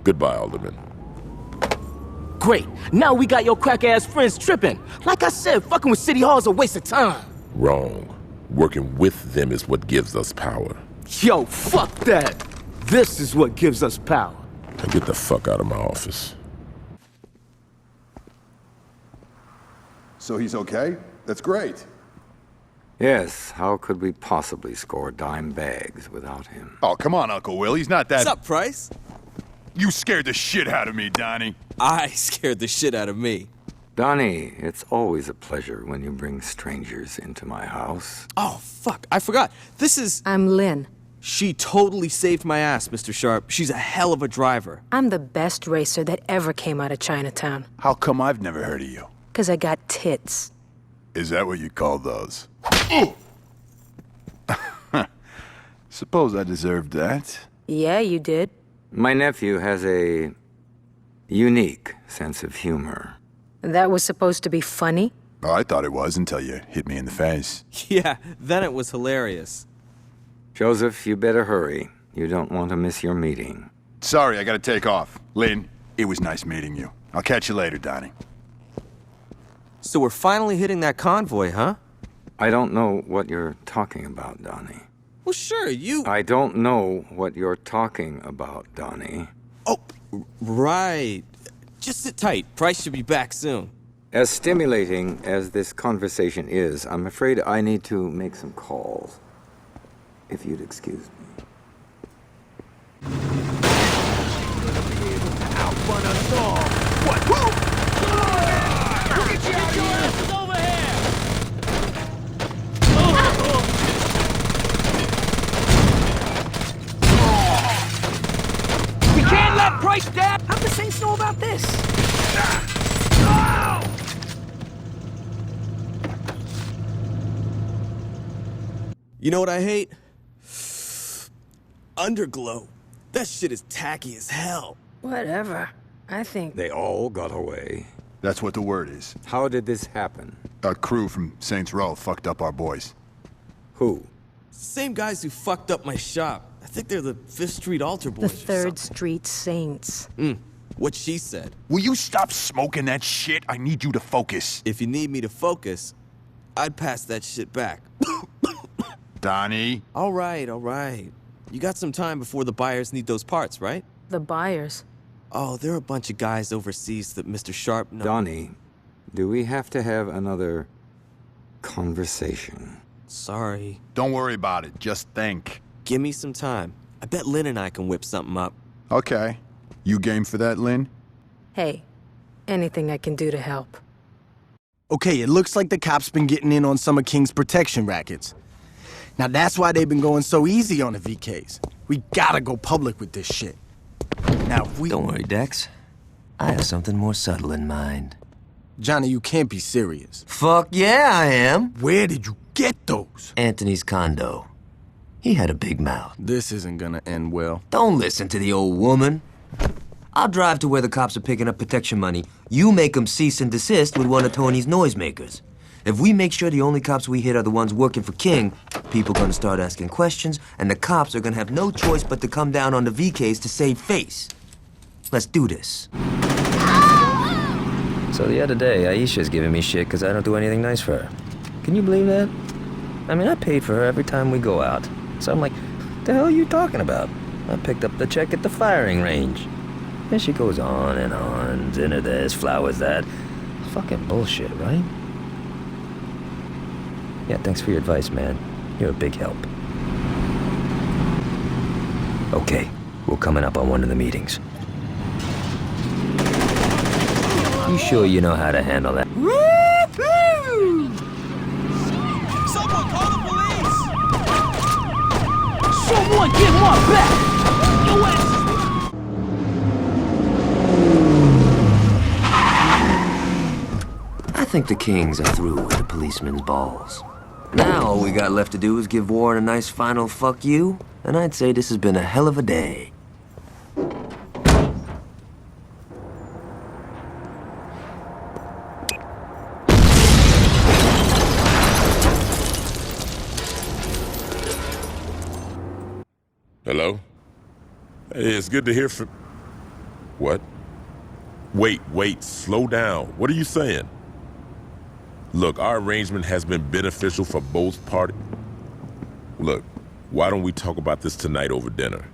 Goodbye, Alderman. Great. Now we got your crack-ass friends tripping. Like I said, fucking with City Hall is a waste of time. Wrong. Working with them is what gives us power. Yo, fuck that. This is what gives us power. Now get the fuck out of my office. So he's okay? That's great. Yes, how could we possibly score dime bags without him? Oh, come on, Uncle Will. He's not that... What's up, Price? You scared the shit out of me, Donnie. I scared the shit out of me. Donnie, it's always a pleasure when you bring strangers into my house. Oh, fuck, I forgot. This is... I'm Lynn. She totally saved my ass, Mr. Sharp. She's a hell of a driver. I'm the best racer that ever came out of Chinatown. How come I've never heard of you? 'Cause I got tits. Is that what you call those? Suppose I deserved that. Yeah, you did. My nephew has a unique sense of humor. That was supposed to be funny? Oh, I thought it was until you hit me in the face. Yeah, then it was hilarious. Joseph, you better hurry. You don't want to miss your meeting. Sorry, I gotta take off. Lynn, it was nice meeting you. I'll catch you later, Donnie. So we're finally hitting that convoy, huh? I don't know what you're talking about, Donnie. Well, sure, you... I don't know what you're talking about, Donnie. Oh, right. Just sit tight. Price should be back soon. As stimulating as this conversation is, I'm afraid I need to make some calls. If you'd excuse me. Outrun us all. What? Look at your asses over here! We can't let Price down! How the Saints know about this? You know what I hate? Underglow. That shit is tacky as hell. Whatever. I think... They all got away. That's what the word is. How did this happen? A crew from Saints Row fucked up our boys. Who? Same guys who fucked up my shop. I think they're the 5th Street Altar The Boys. 3rd Street Saints. What she said. Will you stop smoking that shit? I need you to focus. If you need me to focus, I'd pass that shit back. Donnie. All right. You got some time before the buyers need those parts, right? The buyers? Oh, there are a bunch of guys overseas that Mr. Sharp knows. Donnie, do we have to have another conversation? Sorry. Don't worry about it. Just think. Give me some time. I bet Lynn and I can whip something up. Okay. You game for that, Lynn? Hey, anything I can do to help. Okay, it looks like the cops been getting in on some of King's protection rackets. Now that's why they've been going so easy on the VKs. We gotta go public with this shit. Now if we... Don't worry, Dex. I have something more subtle in mind. Johnny, you can't be serious. Fuck yeah, I am. Where did you get those? Anthony's condo. He had a big mouth. This isn't gonna end well. Don't listen to the old woman. I'll drive to where the cops are picking up protection money. You make them cease and desist with one of Tony's noisemakers. If we make sure the only cops we hit are the ones working for King, people gonna start asking questions, and the cops are gonna have no choice but to come down on the VKs to save face. Let's do this. So the other day, Aisha's giving me shit because I don't do anything nice for her. Can you believe that? I mean, I paid for her every time we go out. So I'm like, the hell are you talking about? I picked up the check at the firing range. And she goes on, dinner this, flowers that. Fucking bullshit, right? Yeah, thanks for your advice, man. You're a big help. Okay, we're coming up on one of the meetings. You sure you know how to handle that? Woo-hoo! Someone call the police! Someone get one back! Your ass! I think the Kings are through with the policeman's balls. Now all we got left to do is give Warren a nice final fuck you, and I'd say this has been a hell of a day. Hello? Hey, it's good to hear from... What? Wait, slow down. What are you saying? Look, our arrangement has been beneficial for both parties. Look, why don't we talk about this tonight over dinner?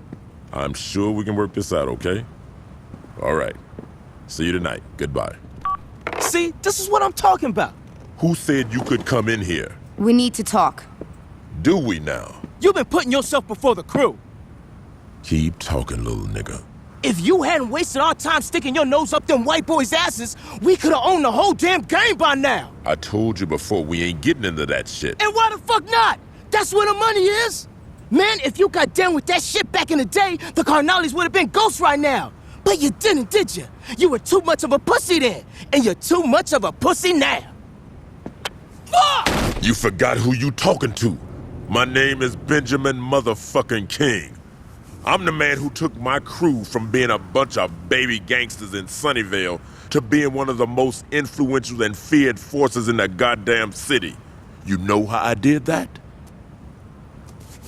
I'm sure we can work this out, okay? All right. See you tonight. Goodbye. See, this is what I'm talking about. Who said you could come in here? We need to talk. Do we now? You've been putting yourself before the crew. Keep talking, little nigga. If you hadn't wasted our time sticking your nose up them white boys' asses, we could have owned the whole damn game by now. I told you before, we ain't getting into that shit. And why the fuck not? That's where the money is. Man, if you got down with that shit back in the day, the Carnales would have been ghosts right now. But you didn't, did you? You were too much of a pussy then, and you're too much of a pussy now. Fuck! You forgot who you talking to. My name is Benjamin motherfucking King. I'm the man who took my crew from being a bunch of baby gangsters in Sunnyvale to being one of the most influential and feared forces in the goddamn city. You know how I did that?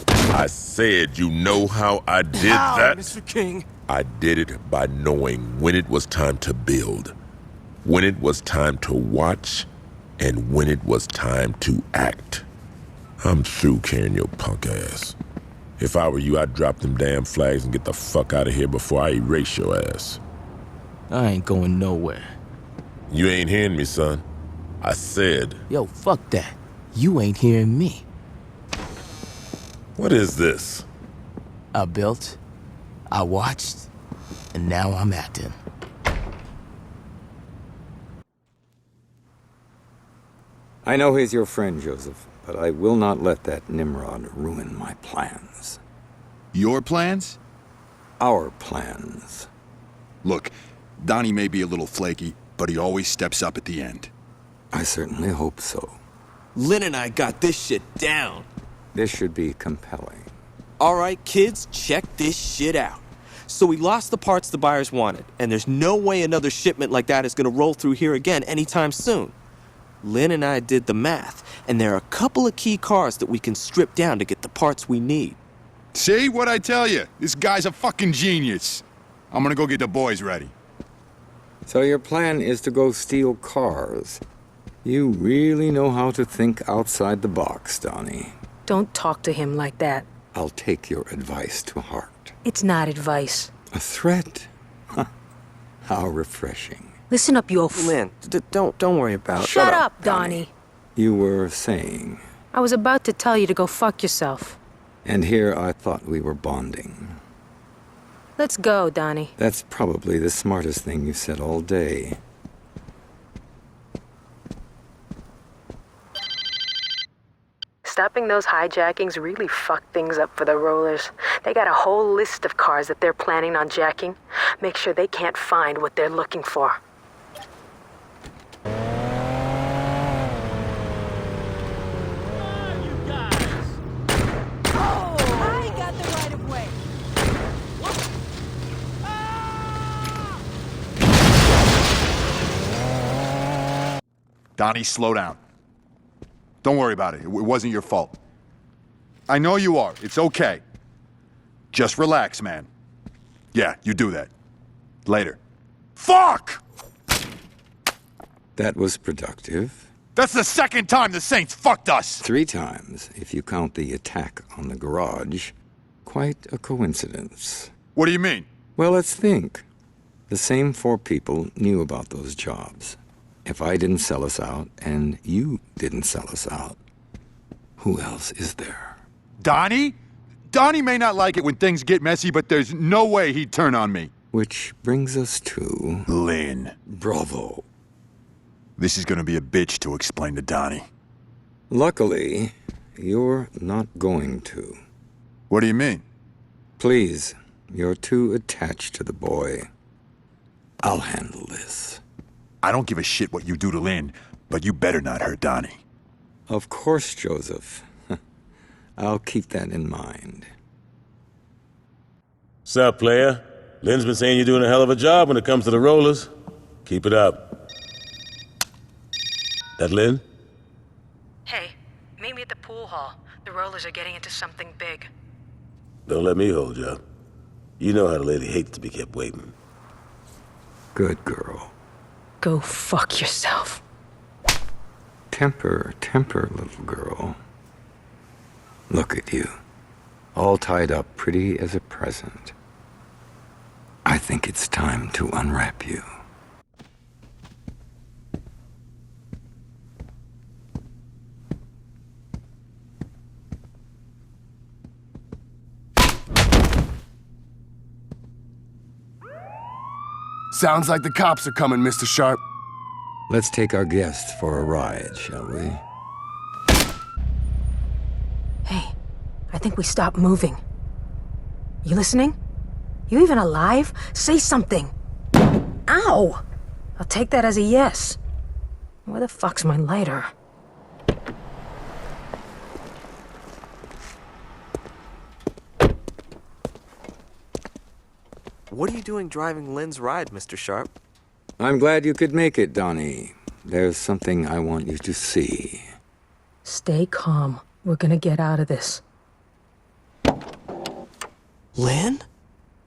I said, you know how I did that? Mr. King? I did it by knowing when it was time to build, when it was time to watch, and when it was time to act. I'm through carrying your punk ass. If I were you, I'd drop them damn flags and get the fuck out of here before I erase your ass. I ain't going nowhere. You ain't hearing me, son. I said... Yo, fuck that. You ain't hearing me. What is this? I built, I watched, and now I'm acting. I know he's your friend, Joseph, but I will not let that Nimrod ruin my plans. Your plans? Our plans. Look, Donnie may be a little flaky, but he always steps up at the end. I certainly hope so. Lynn and I got this shit down. This should be compelling. All right, kids, check this shit out. So we lost the parts the buyers wanted, and there's no way another shipment like that is gonna roll through here again anytime soon. Lynn and I did the math, and there are a couple of key cars that we can strip down to get the parts we need. See what I tell you? This guy's a fucking genius. I'm gonna go get the boys ready. So your plan is to go steal cars. You really know how to think outside the box, Donnie. Don't talk to him like that. I'll take your advice to heart. It's not advice. A threat? Huh. How refreshing. Listen up, you Lynn, don't worry about it. Shut up, Donnie. You were saying... I was about to tell you to go fuck yourself. And here I thought we were bonding. Let's go, Donnie. That's probably the smartest thing you've said all day. Stopping those hijackings really fucked things up for the rollers. They got a whole list of cars that they're planning on jacking. Make sure they can't find what they're looking for. Donnie, slow down. Don't worry about it. It wasn't your fault. I know you are. It's okay. Just relax, man. Yeah, you do that. Later. Fuck! That was productive. That's the second time the Saints fucked us! 3 times, if you count the attack on the garage. Quite a coincidence. What do you mean? Well, let's think. The same 4 people knew about those jobs. If I didn't sell us out, and you didn't sell us out, who else is there? Donnie? Donnie may not like it when things get messy, but there's no way he'd turn on me. Which brings us to... Lynn. Bravo. This is gonna be a bitch to explain to Donnie. Luckily, you're not going to. What do you mean? Please, you're too attached to the boy. I'll handle this. I don't give a shit what you do to Lynn, but you better not hurt Donnie. Of course, Joseph. I'll keep that in mind. Sup, player? Lynn's been saying you're doing a hell of a job when it comes to the rollers. Keep it up. That Lynn? Hey, meet me at the pool hall. The rollers are getting into something big. Don't let me hold you up. You know how the lady hates to be kept waiting. Good girl. Go fuck yourself. Temper, little girl. Look at you. All tied up pretty as a present. I think it's time to unwrap you. Sounds like the cops are coming, Mr. Sharp. Let's take our guest for a ride, shall we? Hey, I think we stopped moving. You listening? You even alive? Say something. Ow! I'll take that as a yes. Where the fuck's my lighter? What are you doing driving Lynn's ride, Mr. Sharp? I'm glad you could make it, Donnie. There's something I want you to see. Stay calm. We're gonna get out of this. Lynn?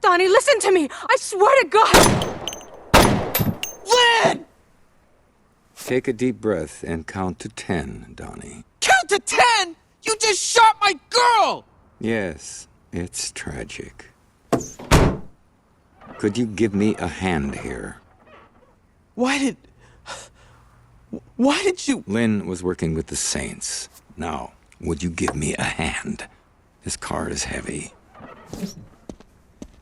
Donnie, listen to me! I swear to God! Lynn! Take a deep breath and count to 10, Donnie. Count to 10? You just shot my girl! Yes, it's tragic. Could you give me a hand here? Why did you... Lynn was working with the Saints. Now, would you give me a hand? This car is heavy.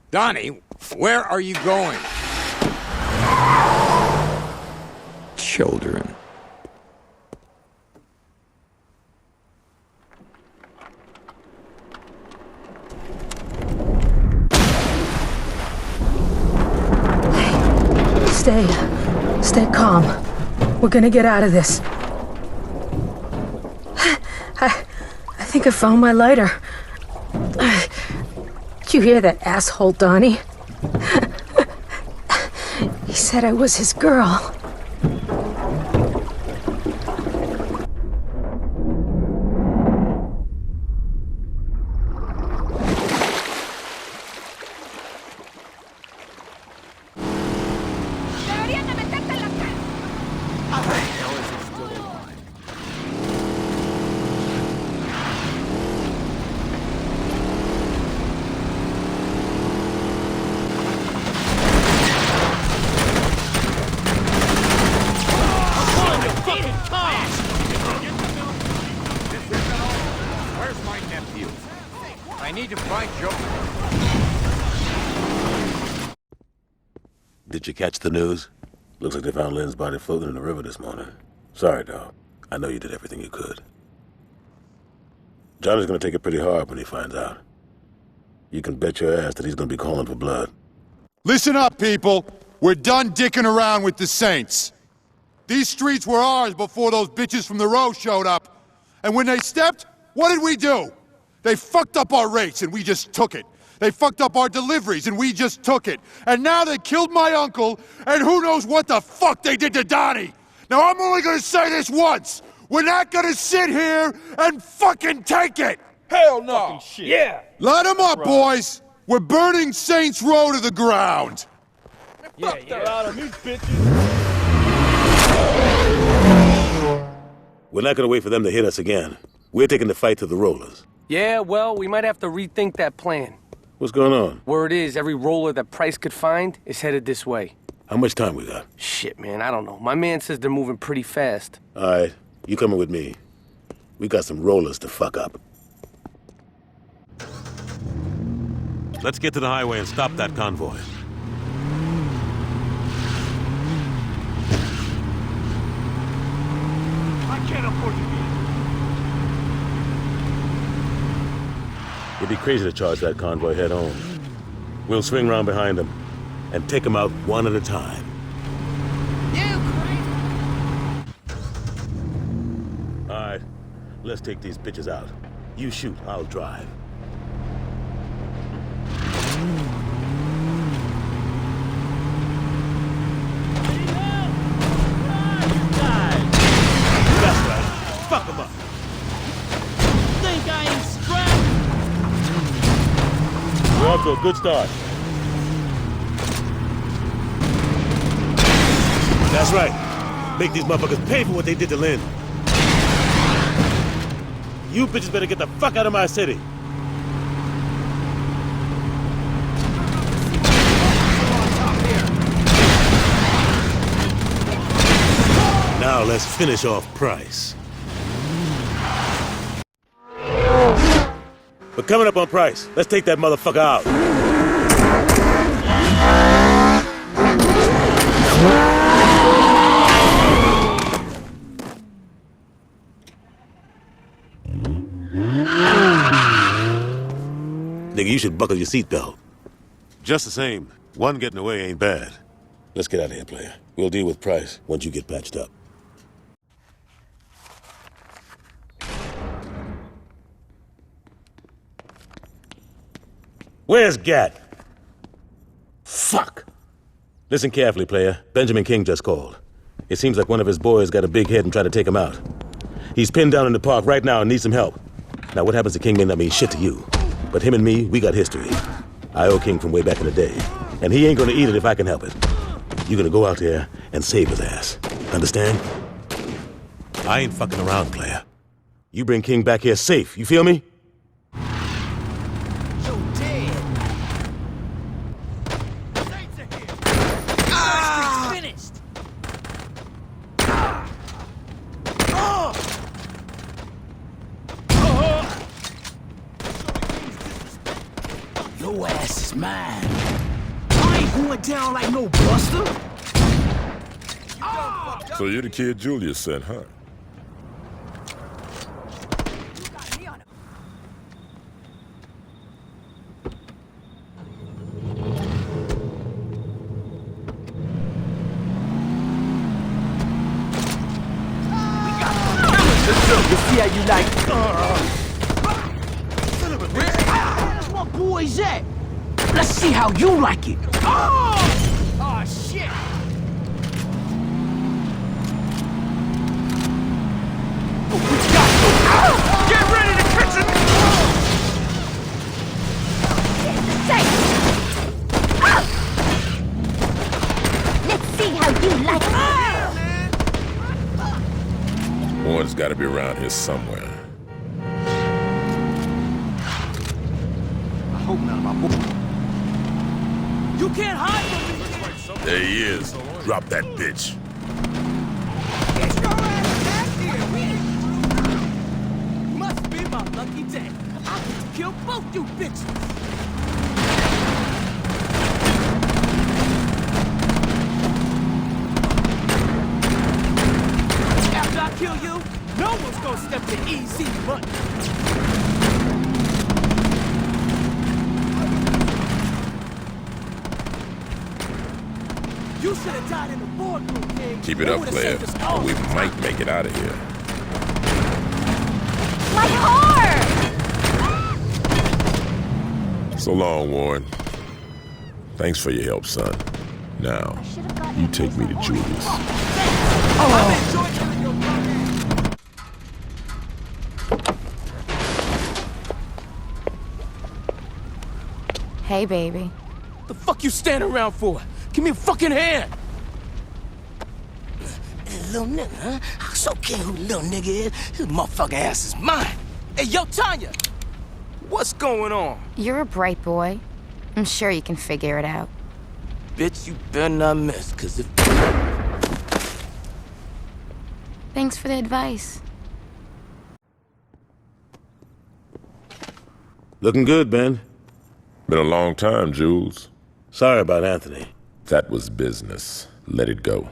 Donnie, where are you going? Children. Stay calm. We're gonna get out of this. I think I found my lighter. Did you hear that asshole, Donnie? He said I was his girl. Did you catch the news? Looks like they found Lynn's body floating in the river this morning. Sorry, dog. I know you did everything you could. Johnny's gonna take it pretty hard when he finds out. You can bet your ass that he's gonna be calling for blood. Listen up, people. We're done dicking around with the Saints. These streets were ours before those bitches from the row showed up. And when they stepped, what did we do? They fucked up our rates and we just took it. They fucked up our deliveries and we just took it. And now they killed my uncle, and who knows what the fuck they did to Donnie. Now I'm only gonna say this once. We're not gonna sit here and fucking take it! Hell no! Shit. Yeah! Light them up, boys! We're burning Saints Row to the ground! Yeah, out of these bitches! We're not gonna wait for them to hit us again. We're taking the fight to the rollers. Yeah, well, we might have to rethink that plan. What's going on? Word is, every roller that Price could find is headed this way. How much time we got? Shit, man, I don't know. My man says they're moving pretty fast. All right, you coming with me. We got some rollers to fuck up. Let's get to the highway and stop that convoy. I can't afford to be. It'd be crazy to charge that convoy head on. We'll swing round behind them and take them out one at a time. All right, let's take these bitches out. You shoot, I'll drive. That's right. Fuck them up. Think I ain't scrapped? We're off to a good start. That's right. Make these motherfuckers pay for what they did to Lynn. You bitches better get the fuck out of my city. Now let's finish off Price. We're coming up on Price. Let's take that motherfucker out. Nigga, you should buckle your seatbelt. Just the same, one getting away ain't bad. Let's get out of here, player. We'll deal with Price once you get patched up. Where's Gat? Fuck! Listen carefully, player. Benjamin King just called. It seems like one of his boys got a big head and tried to take him out. He's pinned down in the park right now and needs some help. Now, what happens to King may not mean shit to you. But him and me, we got history. I owe King from way back in the day. And he ain't gonna eat it if I can help it. You're gonna go out there and save his ass. Understand? I ain't fucking around, player. You bring King back here safe, you feel me? Your ass is mine. I ain't going down like no buster. So you're the kid Julius sent, huh? Let's see how you like. Where's my boys at? Let's see how you like it. Oh shit! Get ready to catch it! Let's see how you like it. One's gotta be around here somewhere. I hope none of my boys. You can't hide from me. There he is. Drop that bitch. Get your ass back here. Must be my lucky day. I get to kill both you bitches. step to easy money. You should have died in the boardroom, kid. Keep it up, player, or we might make it out of here. My heart! So long, Warren. Thanks for your help, son. Now, you take me to Julius. Hey, baby. The fuck you standing around for? Give me a fucking hand! Little nigga, huh? I so care who little nigga is. His motherfucking ass is mine. Hey, yo, Tanya! What's going on? You're a bright boy. I'm sure you can figure it out. Bitch, you better not miss, cause if... Thanks for the advice. Looking good, Ben. Been a long time, Jules. Sorry about Anthony. That was business. Let it go.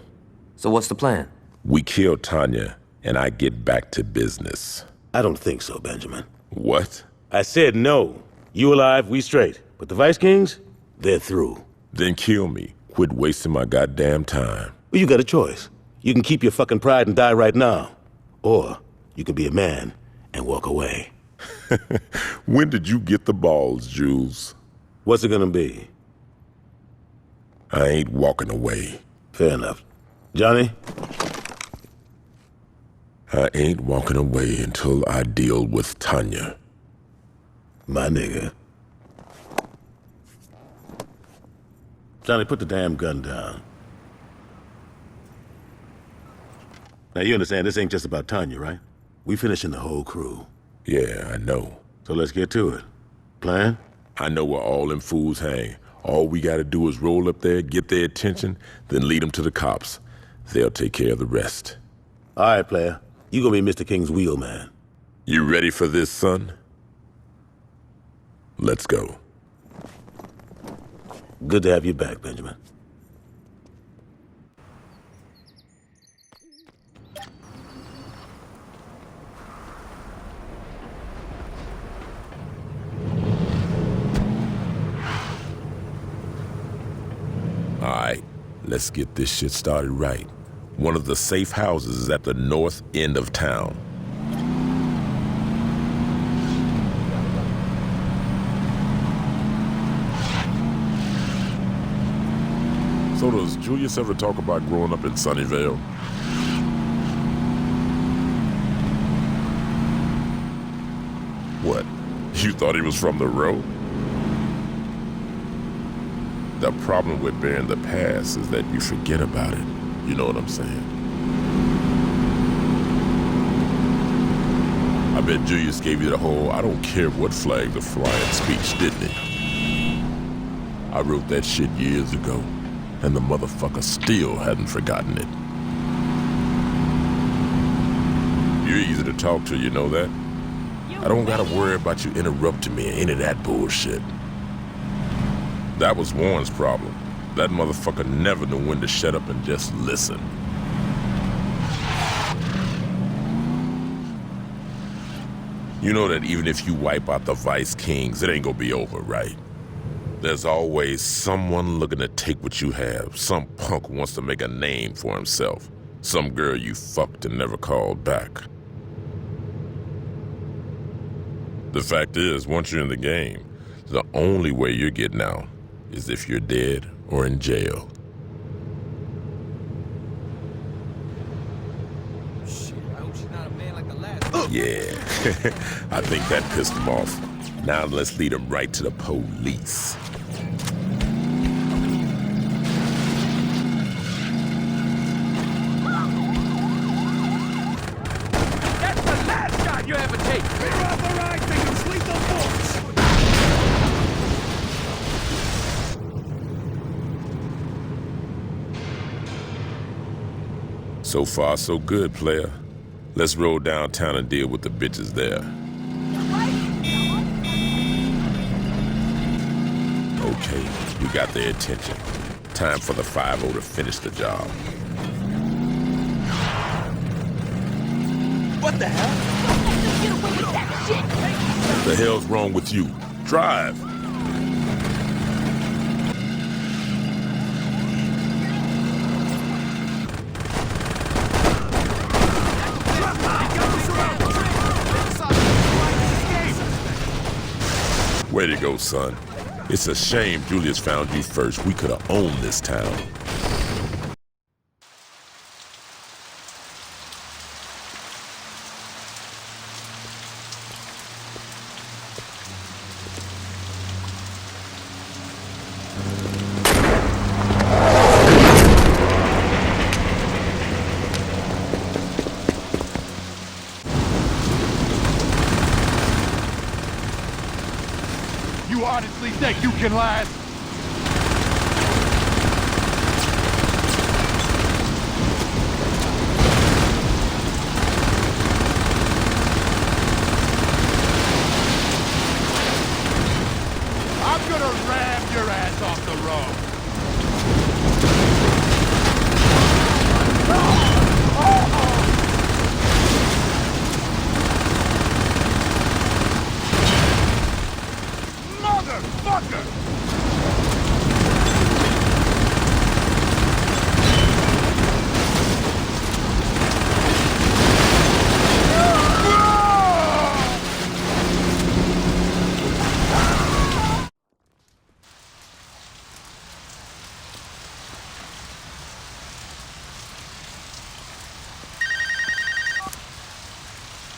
So what's the plan? We kill Tanya, and I get back to business. I don't think so, Benjamin. What? I said no. You alive, we straight. But the Vice Kings, they're through. Then kill me. Quit wasting my goddamn time. Well, you got a choice. You can keep your fucking pride and die right now. Or you can be a man and walk away. When did you get the balls, Jules? What's it gonna be? I ain't walking away. Fair enough. Johnny? I ain't walking away until I deal with Tanya. My nigga. Johnny, put the damn gun down. Now, you understand this ain't just about Tanya, right? We finishing the whole crew. Yeah, I know. So let's get to it. Plan? I know where all them fools hang. All we gotta do is roll up there, get their attention, then lead them to the cops. They'll take care of the rest. All right, player. You gonna be Mr. King's wheelman. You ready for this, son? Let's go. Good to have you back, Benjamin. All right, let's get this shit started right. One of the safe houses is at the north end of town. So does Julius ever talk about growing up in Sunnyvale? What? You thought he was from the road? The problem with bearing the past is that you forget about it. You know what I'm saying? I bet Julius gave you the whole I don't care what flag the flying speech, didn't he? I wrote that shit years ago, and the motherfucker still hadn't forgotten it. You're easy to talk to, you know that? I don't gotta worry about you interrupting me or any of that bullshit. That was Warren's problem. That motherfucker never knew when to shut up and just listen. You know that even if you wipe out the Vice Kings, it ain't gonna be over, right? There's always someone looking to take what you have. Some punk who wants to make a name for himself. Some girl you fucked and never called back. The fact is, once you're in the game, the only way you're getting out is if you're dead or in jail. Shit, I hope she's not a man like the last. Yeah, I think that pissed him off. Now let's lead him right to the police. That's the last shot you ever take. We're authorizing its lethal force. So far, so good, player. Let's roll downtown and deal with the bitches there. Okay, we got their attention. Time for the 5-0 to finish the job. What the hell? shit! What the hell's wrong with you? Drive! Way to go, son. It's a shame Julius found you first. We could have owned this town. You honestly think you can last? I'm gonna ram your ass off the road. Motherfucker!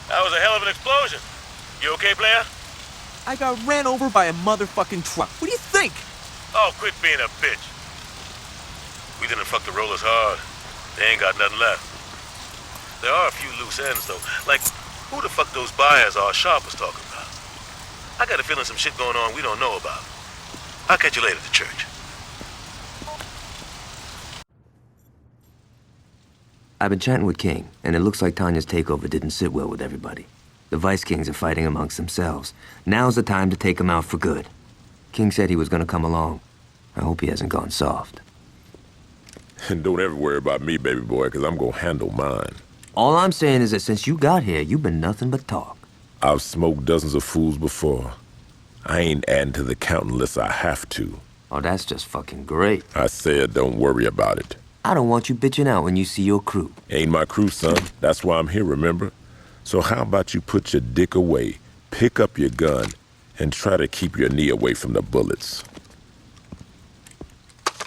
That was a hell of an explosion. You okay, player? I got ran over by a motherfucking truck. What do you think? Oh, quit being a bitch. We didn't fuck the rollers hard. They ain't got nothing left. There are a few loose ends, though. Like, who the fuck those buyers are Sharp was talking about? I got a feeling some shit going on we don't know about. I'll catch you later at the church. I've been chatting with King, and it looks like Tanya's takeover didn't sit well with everybody. The Vice Kings are fighting amongst themselves. Now's the time to take them out for good. King said he was gonna come along. I hope he hasn't gone soft. And don't ever worry about me, baby boy, because I'm gonna handle mine. All I'm saying is that since you got here, you've been nothing but talk. I've smoked dozens of fools before. I ain't adding to the count unless I have to. Oh, that's just fucking great. I said don't worry about it. I don't want you bitching out when you see your crew. Ain't my crew, son. That's why I'm here, remember? So how about you put your dick away, pick up your gun, and try to keep your knee away from the bullets.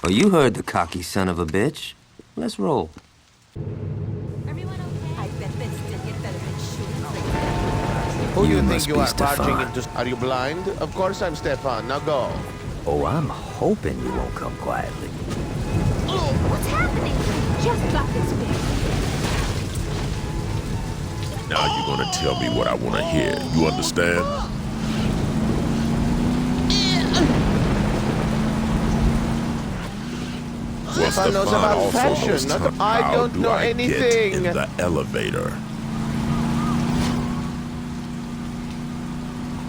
Oh, you heard the cocky son of a bitch. Let's roll. Who do You you think must you be are Stefan. barging into? Are you blind? Of course I'm Stefan. Now go. Oh, I'm hoping you won't come quietly. What's happening? Just drop this bitch. Now you're gonna tell me what I wanna hear. You understand? Well, Stefan knows Stefan about also fashion. knows Not- time. I How don't do know I anything. get in the elevator?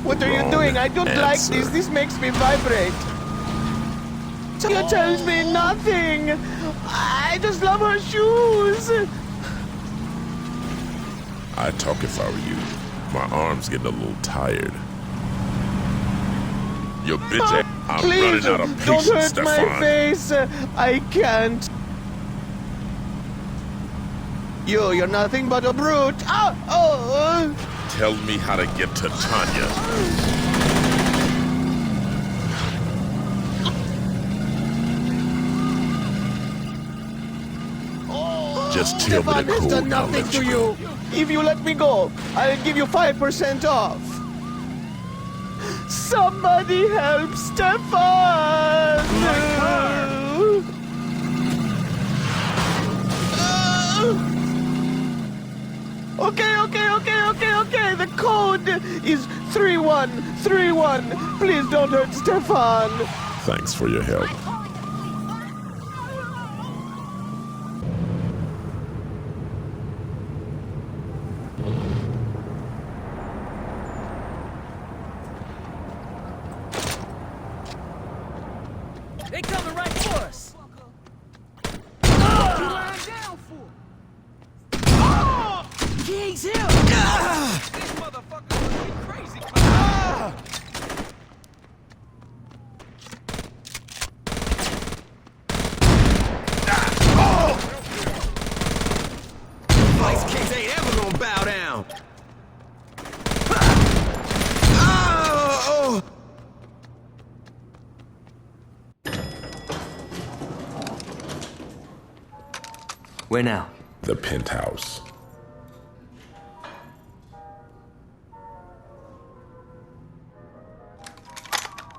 What are you Wrong doing? I don't like answer. this. This makes me vibrate. You tells me nothing. I just love her shoes. I'd talk if I were you. My arm's getting a little tired. Your bitch ass. I'm Please, running out of don't patience, hurt my Stefan. face. I can't. You're nothing but a brute. Oh. Tell me how to get to Tanya. Just tell me Stefan the has code. done I'll nothing let to you you. If you let me go, I'll give you 5% off. Somebody help Stefan! Okay. The code is 3131. Please don't hurt Stefan. Thanks for your help. They coming right for us. What you lying down for? King's here. This motherfucker must be crazy. Where now? The penthouse.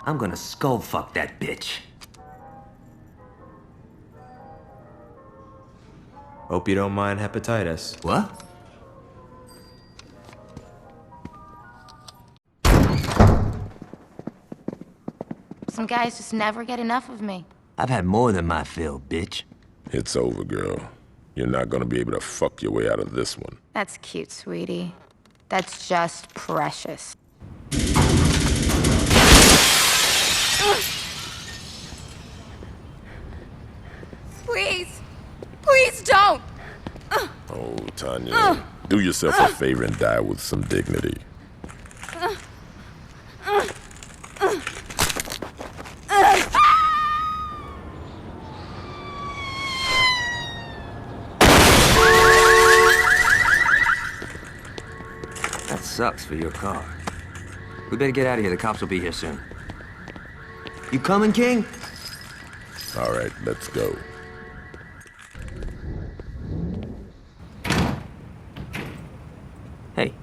I'm gonna skull fuck that bitch. Hope you don't mind hepatitis. What? Some guys just never get enough of me. I've had more than my fill, bitch. It's over, girl. You're not gonna be able to fuck your way out of this one. That's cute, sweetie. That's just precious. Please! Please don't! Oh, Tanya, do yourself a favor and die with some dignity. That sucks for your car. We better get out of here. The cops will be here soon. You coming, King? All right, let's go. Hey,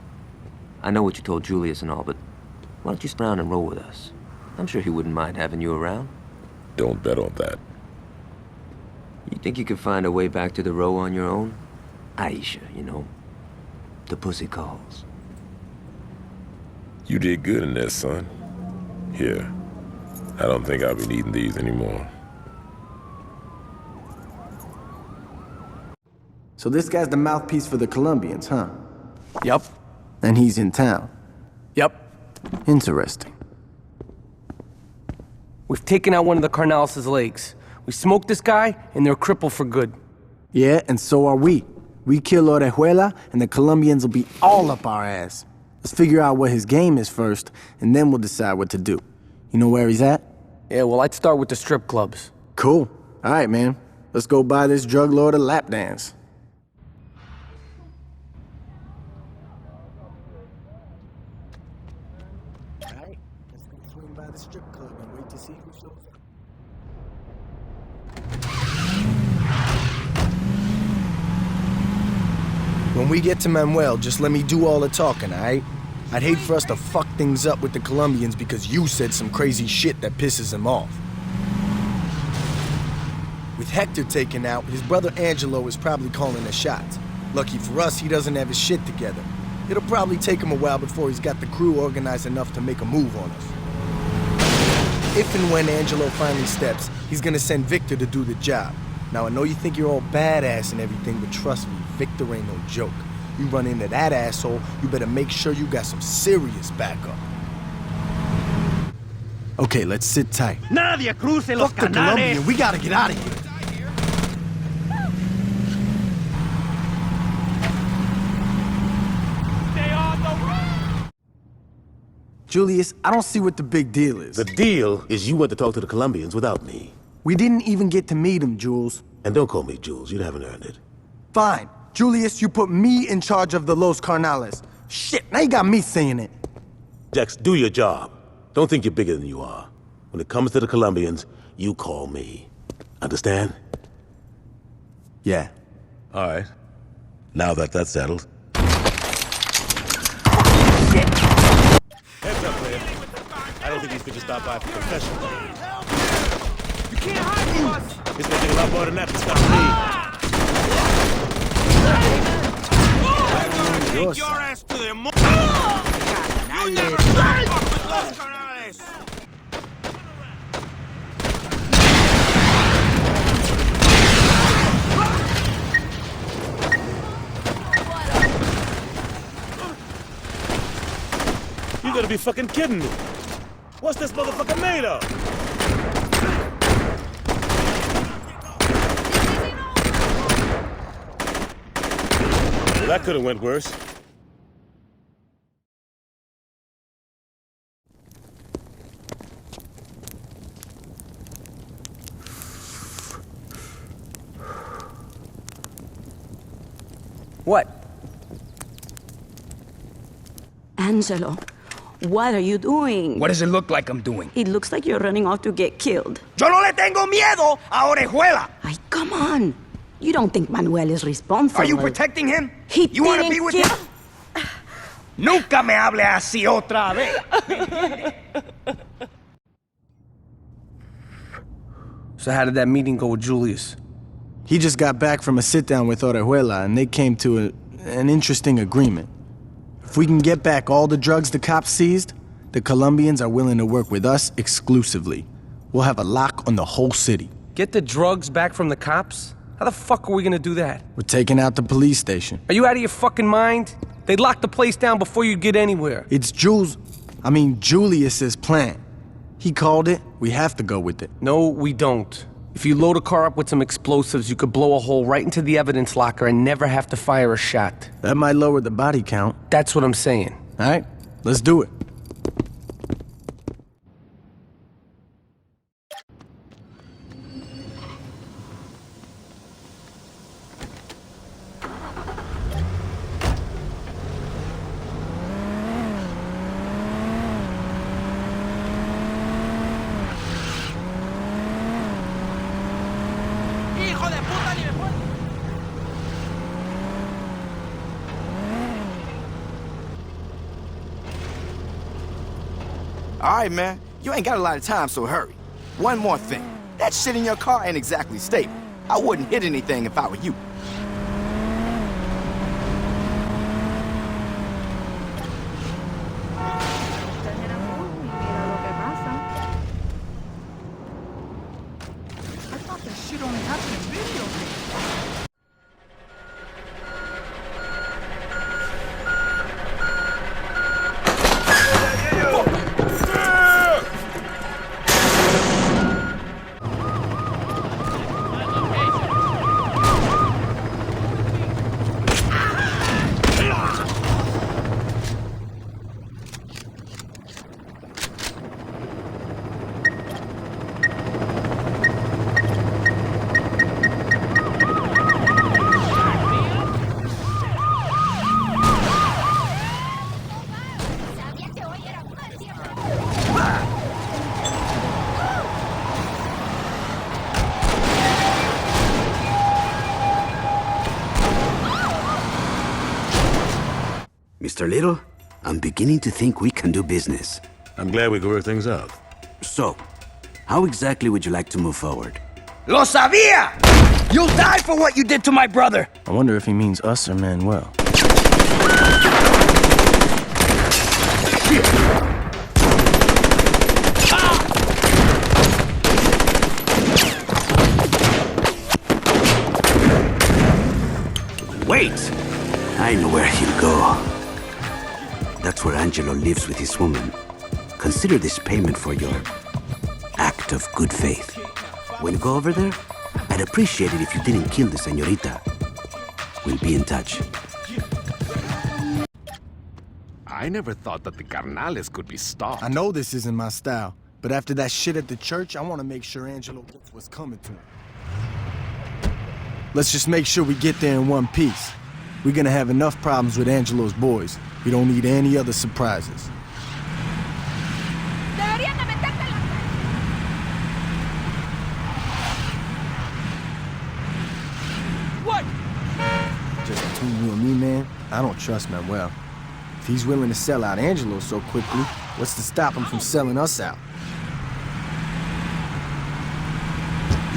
I know what you told Julius and all, but why don't you sit down and roll with us? I'm sure he wouldn't mind having you around. Don't bet on that. You think you could find a way back to the row on your own? Aisha, you know. The pussy calls. You did good in there, son. Here. I don't think I'll be needing these anymore. So this guy's the mouthpiece for the Colombians, huh? Yup. And he's in town. Yup. Interesting. We've taken out one of the Carnales' legs. We smoked this guy, and they're crippled for good. Yeah, and so are we. We kill Orejuela, and the Colombians will be all up our ass. Let's figure out what his game is first, and then we'll decide what to do. You know where he's at? Yeah, well, I'd start with the strip clubs. Cool. All right, man. Let's go buy this drug lord a lap dance. All right, let's go swing by the strip club and wait to see who shows up. When we get to Manuel, just let me do all the talking, all right? I'd hate for us to fuck things up with the Colombians because you said some crazy shit that pisses him off. With Hector taken out, his brother Angelo is probably calling the shots. Lucky for us, he doesn't have his shit together. It'll probably take him a while before he's got the crew organized enough to make a move on us. If and when Angelo finally steps, he's gonna send Victor to do the job. Now, I know you think you're all badass and everything, but trust me, Victor ain't no joke. You run into that asshole, you better make sure you got some serious backup. Okay, let's sit tight. Nadie cruce los Fuck the Colombian, we gotta get out of here. Stay on the road! Julius, I don't see what the big deal is. The deal is you went to talk to the Colombians without me. We didn't even get to meet him, Jules. And don't call me Jules, you haven't earned it. Fine. Julius, you put me in charge of the Los Carnales. Shit, now you got me saying it. Jax, do your job. Don't think you're bigger than you are. When it comes to the Colombians, you call me. Understand? Yeah. All right. Now that that's settled. Heads up, player. I don't think these bitches stop by for confession. You can't hide from us! It's gonna take a lot more than that to stop me. Take your ass to the mo- You never fuck with Los Carnales! You gotta be fucking kidding me. What's this motherfucker made of? Well, that could have went worse. What? Angelo, what are you doing? What does it look like I'm doing? It looks like you're running off to get killed. Yo no le tengo miedo a Orejuela! Ay, come on. You don't think Manuel is responsible? Are you protecting him? He You want to didn't be with kill- him? Nunca me hable así otra vez. So how did that meeting go with Julius? He just got back from a sit-down with Orejuela, and they came to an interesting agreement. If we can get back all the drugs the cops seized, the Colombians are willing to work with us exclusively. We'll have a lock on the whole city. Get the drugs back from the cops? How the fuck are we gonna do that? We're taking out the police station. Are you out of your fucking mind? They'd lock the place down before you get anywhere. It's Julius's plan. He called it, we have to go with it. No, we don't. If you load a car up with some explosives, you could blow a hole right into the evidence locker and never have to fire a shot. That might lower the body count. That's what I'm saying. All right, let's do it. ¡Hijo de puta, ni me puedo! All right, man. You ain't got a lot of time, so hurry. One more thing. That shit in your car ain't exactly stable. I wouldn't hit anything if I were you. I thought that shit only happened in video games. Mr. Little, I'm beginning to think we can do business. I'm glad we can work things out. So, how exactly would you like to move forward? Lo sabía! You'll die for what you did to my brother! I wonder if he means us or Manuel. Wait! I know where he'll go. That's where Angelo lives with his woman. Consider this payment for your act of good faith. When you go over there, I'd appreciate it if you didn't kill the señorita. We'll be in touch. I never thought that the carnales could be stopped. I know this isn't my style, but after that shit at the church, I want to make sure Angelo gets what's coming to him. Let's just make sure we get there in one piece. We're gonna have enough problems with Angelo's boys. We don't need any other surprises. What? Just between you and me, man, I don't trust Manuel. If he's willing to sell out Angelo so quickly, what's to stop him from selling us out?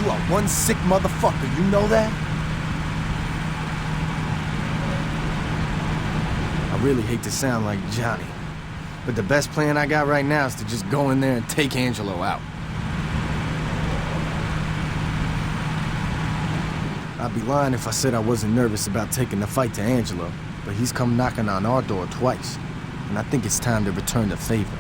You are one sick motherfucker, you know that? I really hate to sound like Johnny, but the best plan I got right now is to just go in there and take Angelo out. I'd be lying if I said I wasn't nervous about taking the fight to Angelo, but he's come knocking on our door twice, and I think it's time to return the favor.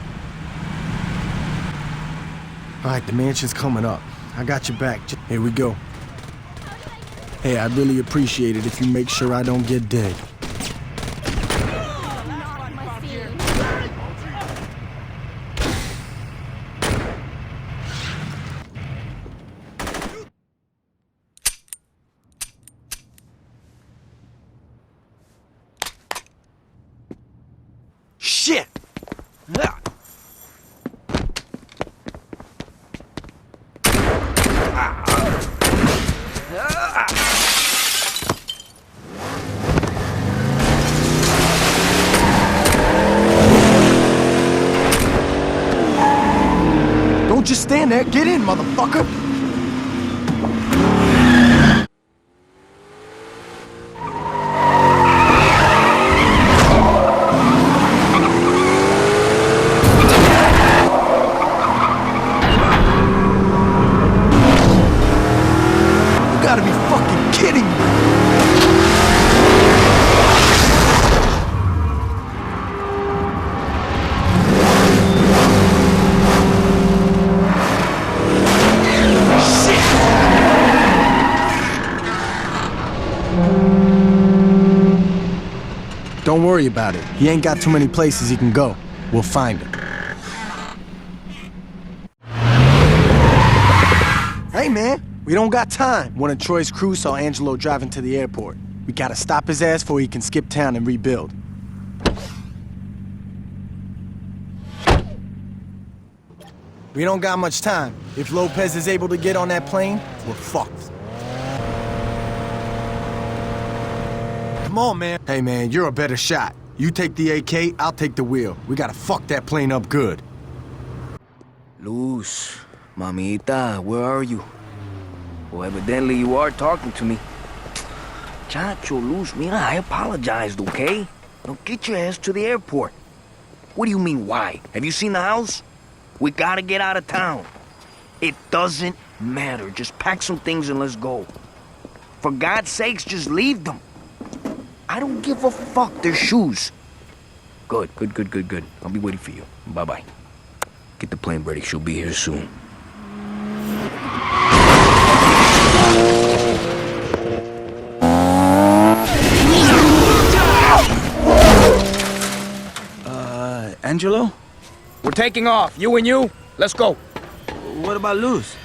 All right, the mansion's coming up. I got your back. Here we go. Hey, I'd really appreciate it if you make sure I don't get dead. Shit! just stand there. Get in, motherfucker. You gotta be fucking kidding me. Don't worry about it. He ain't got too many places he can go. We'll find him. Hey, man, we don't got time. One of Troy's crew saw Angelo driving to the airport. We gotta stop his ass before he can skip town and rebuild. We don't got much time. If Lopez is able to get on that plane, we're fucked. Come on, man. Hey, man, you're a better shot. You take the AK, I'll take the wheel. We gotta fuck that plane up good. Luz, mamita, where are you? Well, evidently you are talking to me. Chacho, Luz, mira, I apologized, okay? Now get your ass to the airport. What do you mean, why? Have you seen the house? We gotta get out of town. It doesn't matter. Just pack some things and let's go. For God's sakes, just leave them. I don't give a fuck. They're shoes. Good. I'll be waiting for you. Bye-bye. Get the plane ready. She'll be here soon. Angelo? We're taking off. You and you. Let's go. What about Luz?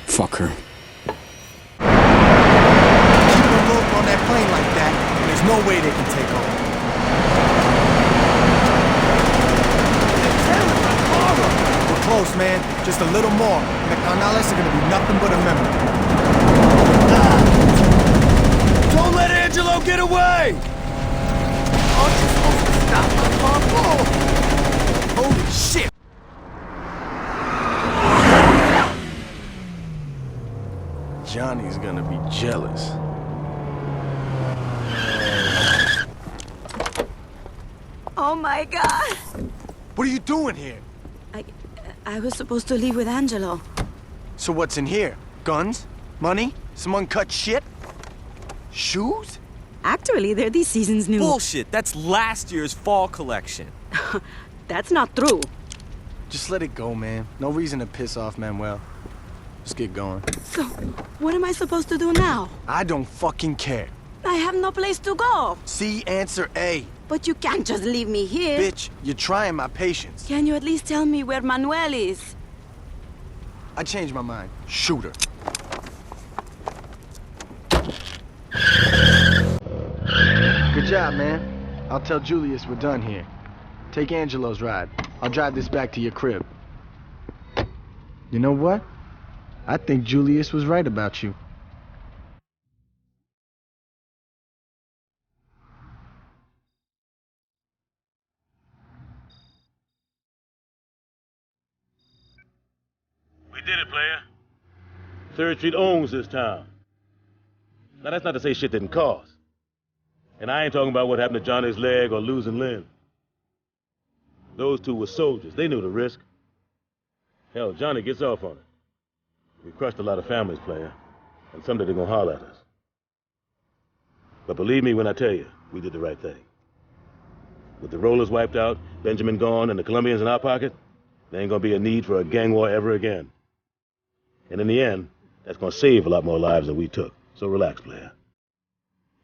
Fuck her. On that plane like that, there's no way they can take off. We're close, man. Just a little more. The Canales are gonna be nothing but a memory. Don't let Angelo get away! Aren't you supposed to stop my car? Holy shit! Johnny's gonna be jealous. Oh my God! What are you doing here? I was supposed to leave with Angelo. So what's in here? Guns? Money? Some uncut shit? Shoes? Actually, they're this season's new. Bullshit, that's last year's fall collection. That's not true. Just let it go, man. No reason to piss off Manuel. Let's get going. So, what am I supposed to do now? I don't fucking care. I have no place to go. C, answer A. But you can't just leave me here. Bitch, you're trying my patience. Can you at least tell me where Manuel is? I changed my mind. Shoot her. Good job, man. I'll tell Julius we're done here. Take Angelo's ride. I'll drive this back to your crib. You know what? I think Julius was right about you. We did it, player. 3rd Street owns this town. Now, that's not to say shit didn't cost. And I ain't talking about what happened to Johnny's leg or losing limb. Those two were soldiers. They knew the risk. Hell, Johnny gets off on it. We crushed a lot of families, player. And someday they're gonna holler at us. But believe me when I tell you, we did the right thing. With the rollers wiped out, Benjamin gone, and the Colombians in our pocket, there ain't gonna be a need for a gang war ever again. And in the end, that's gonna save a lot more lives than we took. So relax, player.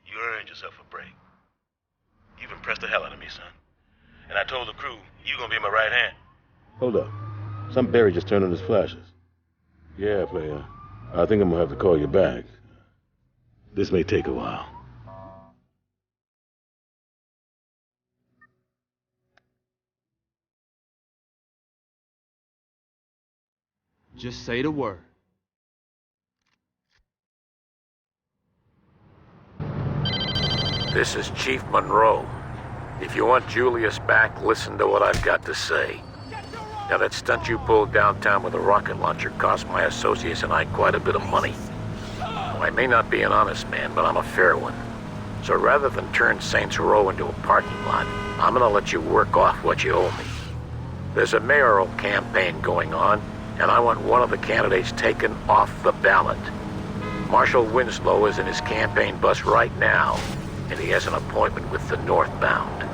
You earned yourself a break. You've impressed the hell out of me, son. And I told the crew, you're gonna be my right hand. Hold up. Some Barry just turned on his flashes. Yeah, player. I think I'm gonna have to call you back. This may take a while. Just say the word. This is Chief Monroe. If you want Julius back, listen to what I've got to say. Get your Now, that stunt you pulled downtown with a rocket launcher cost my associates and I quite a bit of money. Now, I may not be an honest man, but I'm a fair one. So rather than turn Saints Row into a parking lot, I'm gonna let you work off what you owe me. There's a mayoral campaign going on, and I want one of the candidates taken off the ballot. Marshal Winslow is in his campaign bus right now, and he has an appointment with the northbound.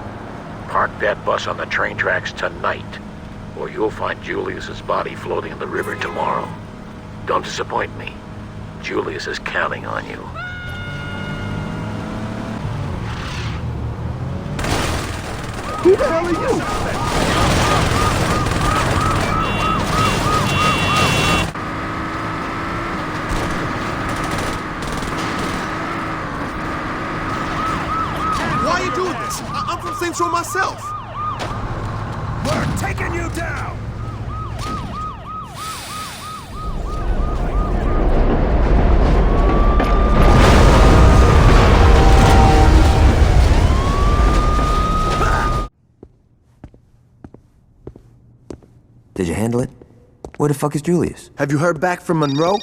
Park that bus on the train tracks tonight, or you'll find Julius's body floating in the river tomorrow. Don't disappoint me. Julius is counting on you. Who the hell are you? Why are you doing this? I'm from Saints Row myself. We're taking you down! Did you handle it? Where the fuck is Julius? Have you heard back from Monroe?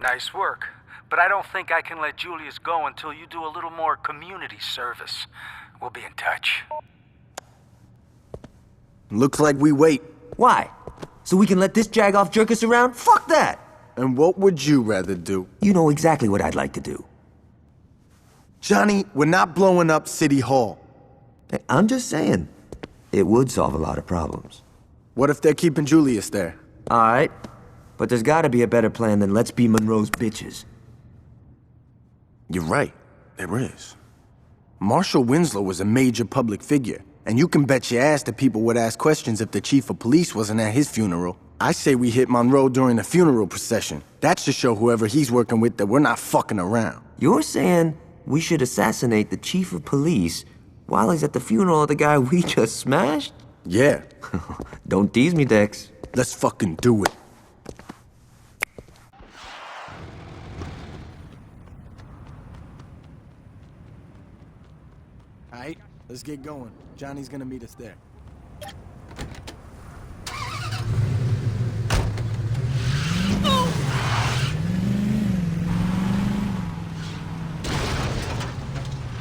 Nice work. But I don't think I can let Julius go until you do a little more community service. We'll be in touch. Looks like we wait. Why? So we can let this jag-off jerk us around? Fuck that! And what would you rather do? You know exactly what I'd like to do. Johnny, we're not blowing up City Hall. Hey, I'm just saying, it would solve a lot of problems. What if they're keeping Julius there? Alright, but there's gotta be a better plan than let's be Monroe's bitches. You're right, there is. Marshal Winslow was a major public figure, and you can bet your ass that people would ask questions if the chief of police wasn't at his funeral. I say we hit Monroe during the funeral procession. That should show whoever he's working with that we're not fucking around. You're saying we should assassinate the chief of police while he's at the funeral of the guy we just smashed? Yeah. Don't tease me, Dex. Let's fucking do it. Alright, let's get going. Johnny's gonna meet us there.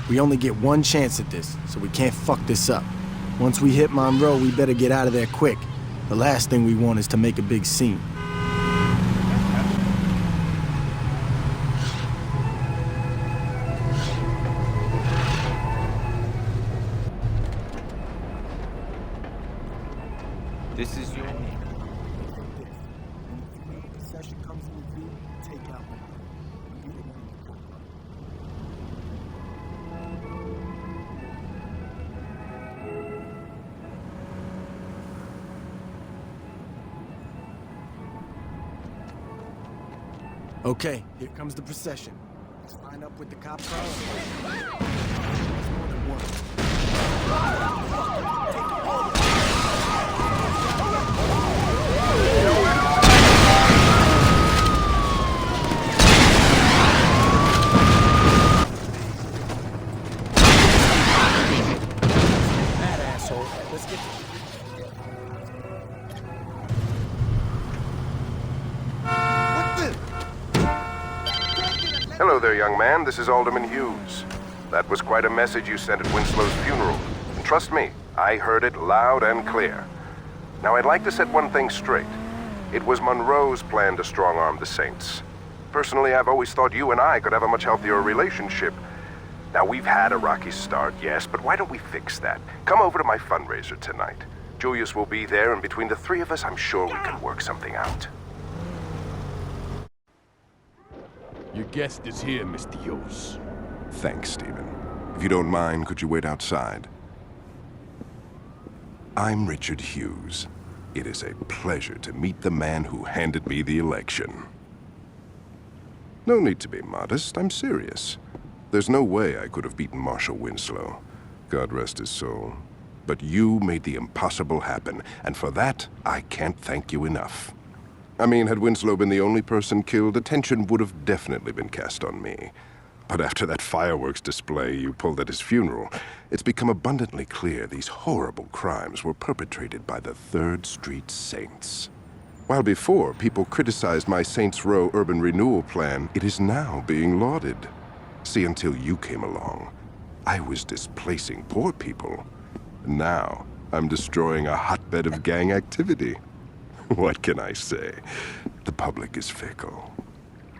We only get one chance at this, so we can't fuck this up. Once we hit Monroe, we better get out of there quick. The last thing we want is to make a big scene. This is your name. Okay, here comes the procession. Let's line up with the cop car. That asshole. Let's get Hello there, young man. This is Alderman Hughes. That was quite a message you sent at Winslow's funeral. And trust me, I heard it loud and clear. Now, I'd like to set one thing straight. It was Monroe's plan to strong-arm the Saints. Personally, I've always thought you and I could have a much healthier relationship. Now, we've had a rocky start, yes, but why don't we fix that? Come over to my fundraiser tonight. Julius will be there, and between the three of us, I'm sure we can work something out. Your guest is here, Mr. Hughes. Thanks, Stephen. If you don't mind, could you wait outside? I'm Richard Hughes. It is a pleasure to meet the man who handed me the election. No need to be modest, I'm serious. There's no way I could have beaten Marshal Winslow. God rest his soul. But you made the impossible happen, and for that, I can't thank you enough. I mean, had Winslow been the only person killed, attention would have definitely been cast on me. But after that fireworks display you pulled at his funeral, it's become abundantly clear these horrible crimes were perpetrated by the 3rd Street Saints. While before people criticized my Saints Row urban renewal plan, it is now being lauded. See, until you came along, I was displacing poor people. Now, I'm destroying a hotbed of gang activity. What can I say? The public is fickle.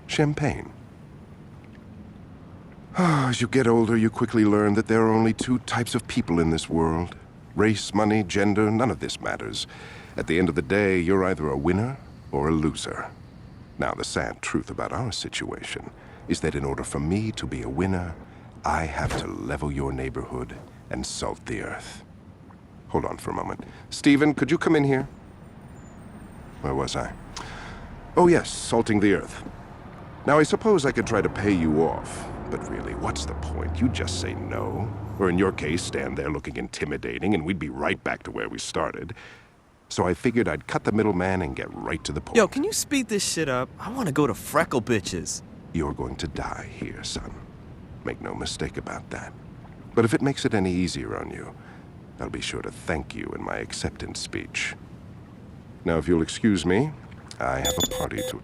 Champagne. As you get older, you quickly learn that there are only 2 types of people in this world. Race, money, gender, none of this matters. At the end of the day, you're either a winner or a loser. Now, the sad truth about our situation is that in order for me to be a winner, I have to level your neighborhood and salt the earth. Hold on for a moment. Stephen, could you come in here? Where was I? Oh yes, salting the earth. Now, I suppose I could try to pay you off, but really, what's the point? You just say no. Or in your case, stand there looking intimidating, and we'd be right back to where we started. So I figured I'd cut the middleman and get right to the point. Yo, can you speed this shit up? I want to go to Freckle Bitches. You're going to die here, son. Make no mistake about that. But if it makes it any easier on you, I'll be sure to thank you in my acceptance speech. Now, if you'll excuse me, I have a party to...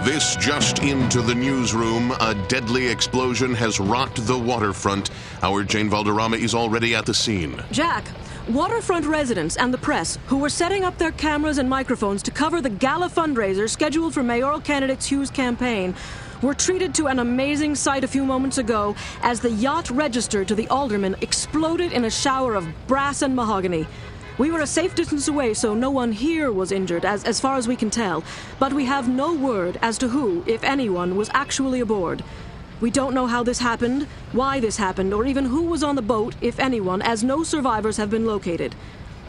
This just into the newsroom. A deadly explosion has rocked the waterfront. Our Jane Valderrama is already at the scene. Jack, Waterfront residents and the press, who were setting up their cameras and microphones to cover the gala fundraiser scheduled for mayoral candidate Hughes' campaign, were treated to an amazing sight a few moments ago as the yacht registered to the alderman exploded in a shower of brass and mahogany. We were a safe distance away, so no one here was injured, as far as we can tell, but we have no word as to who, if anyone, was actually aboard. We don't know how this happened, why this happened, or even who was on the boat, if anyone, as no survivors have been located.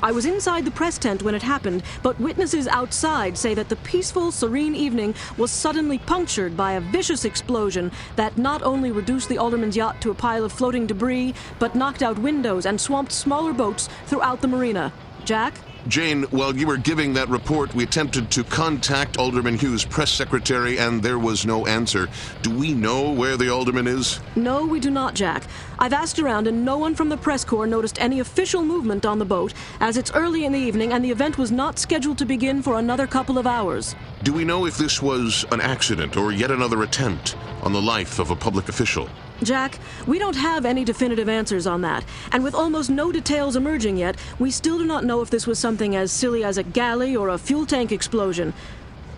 I was inside the press tent when it happened, but witnesses outside say that the peaceful, serene evening was suddenly punctured by a vicious explosion that not only reduced the alderman's yacht to a pile of floating debris, but knocked out windows and swamped smaller boats throughout the marina. Jack? Jane, while you were giving that report, we attempted to contact Alderman Hughes' press secretary, and there was no answer. Do we know where the alderman is? No, we do not, Jack. I've asked around, and no one from the press corps noticed any official movement on the boat, as it's early in the evening, and the event was not scheduled to begin for another couple of hours. Do we know if this was an accident or yet another attempt on the life of a public official? Jack, we don't have any definitive answers on that, and with almost no details emerging yet, we still do not know if this was something as silly as a galley or a fuel tank explosion.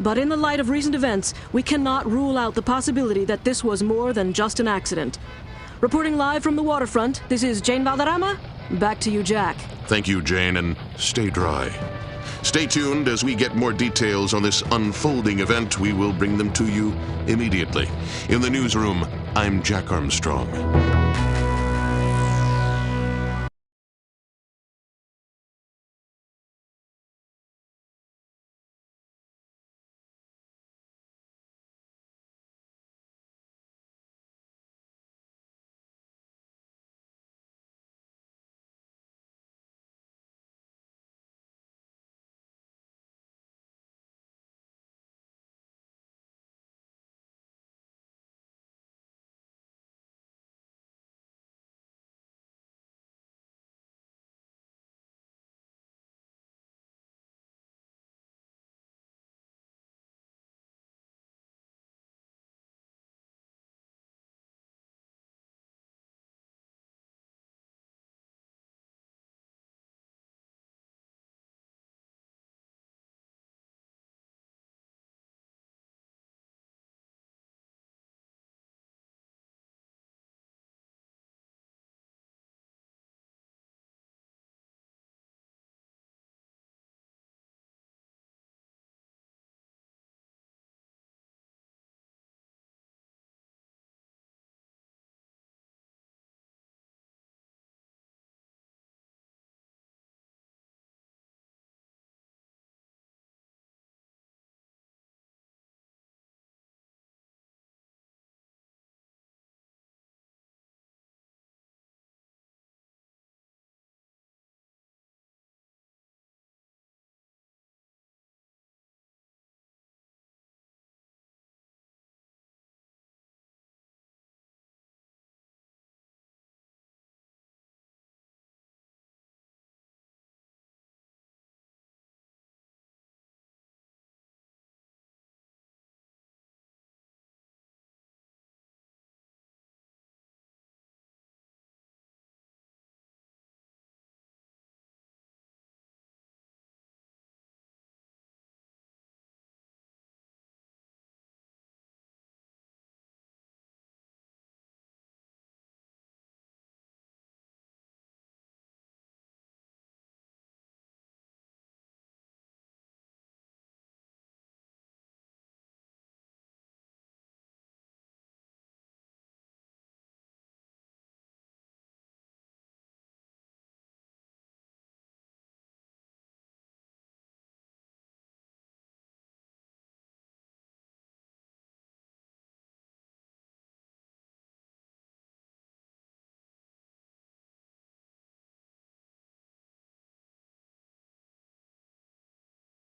But in the light of recent events, we cannot rule out the possibility that this was more than just an accident. Reporting live from the waterfront, this is Jane Valderrama. Back to you, Jack. Thank you, Jane, and stay dry. Stay tuned as we get more details on this unfolding event. We will bring them to you immediately. In the newsroom, I'm Jack Armstrong.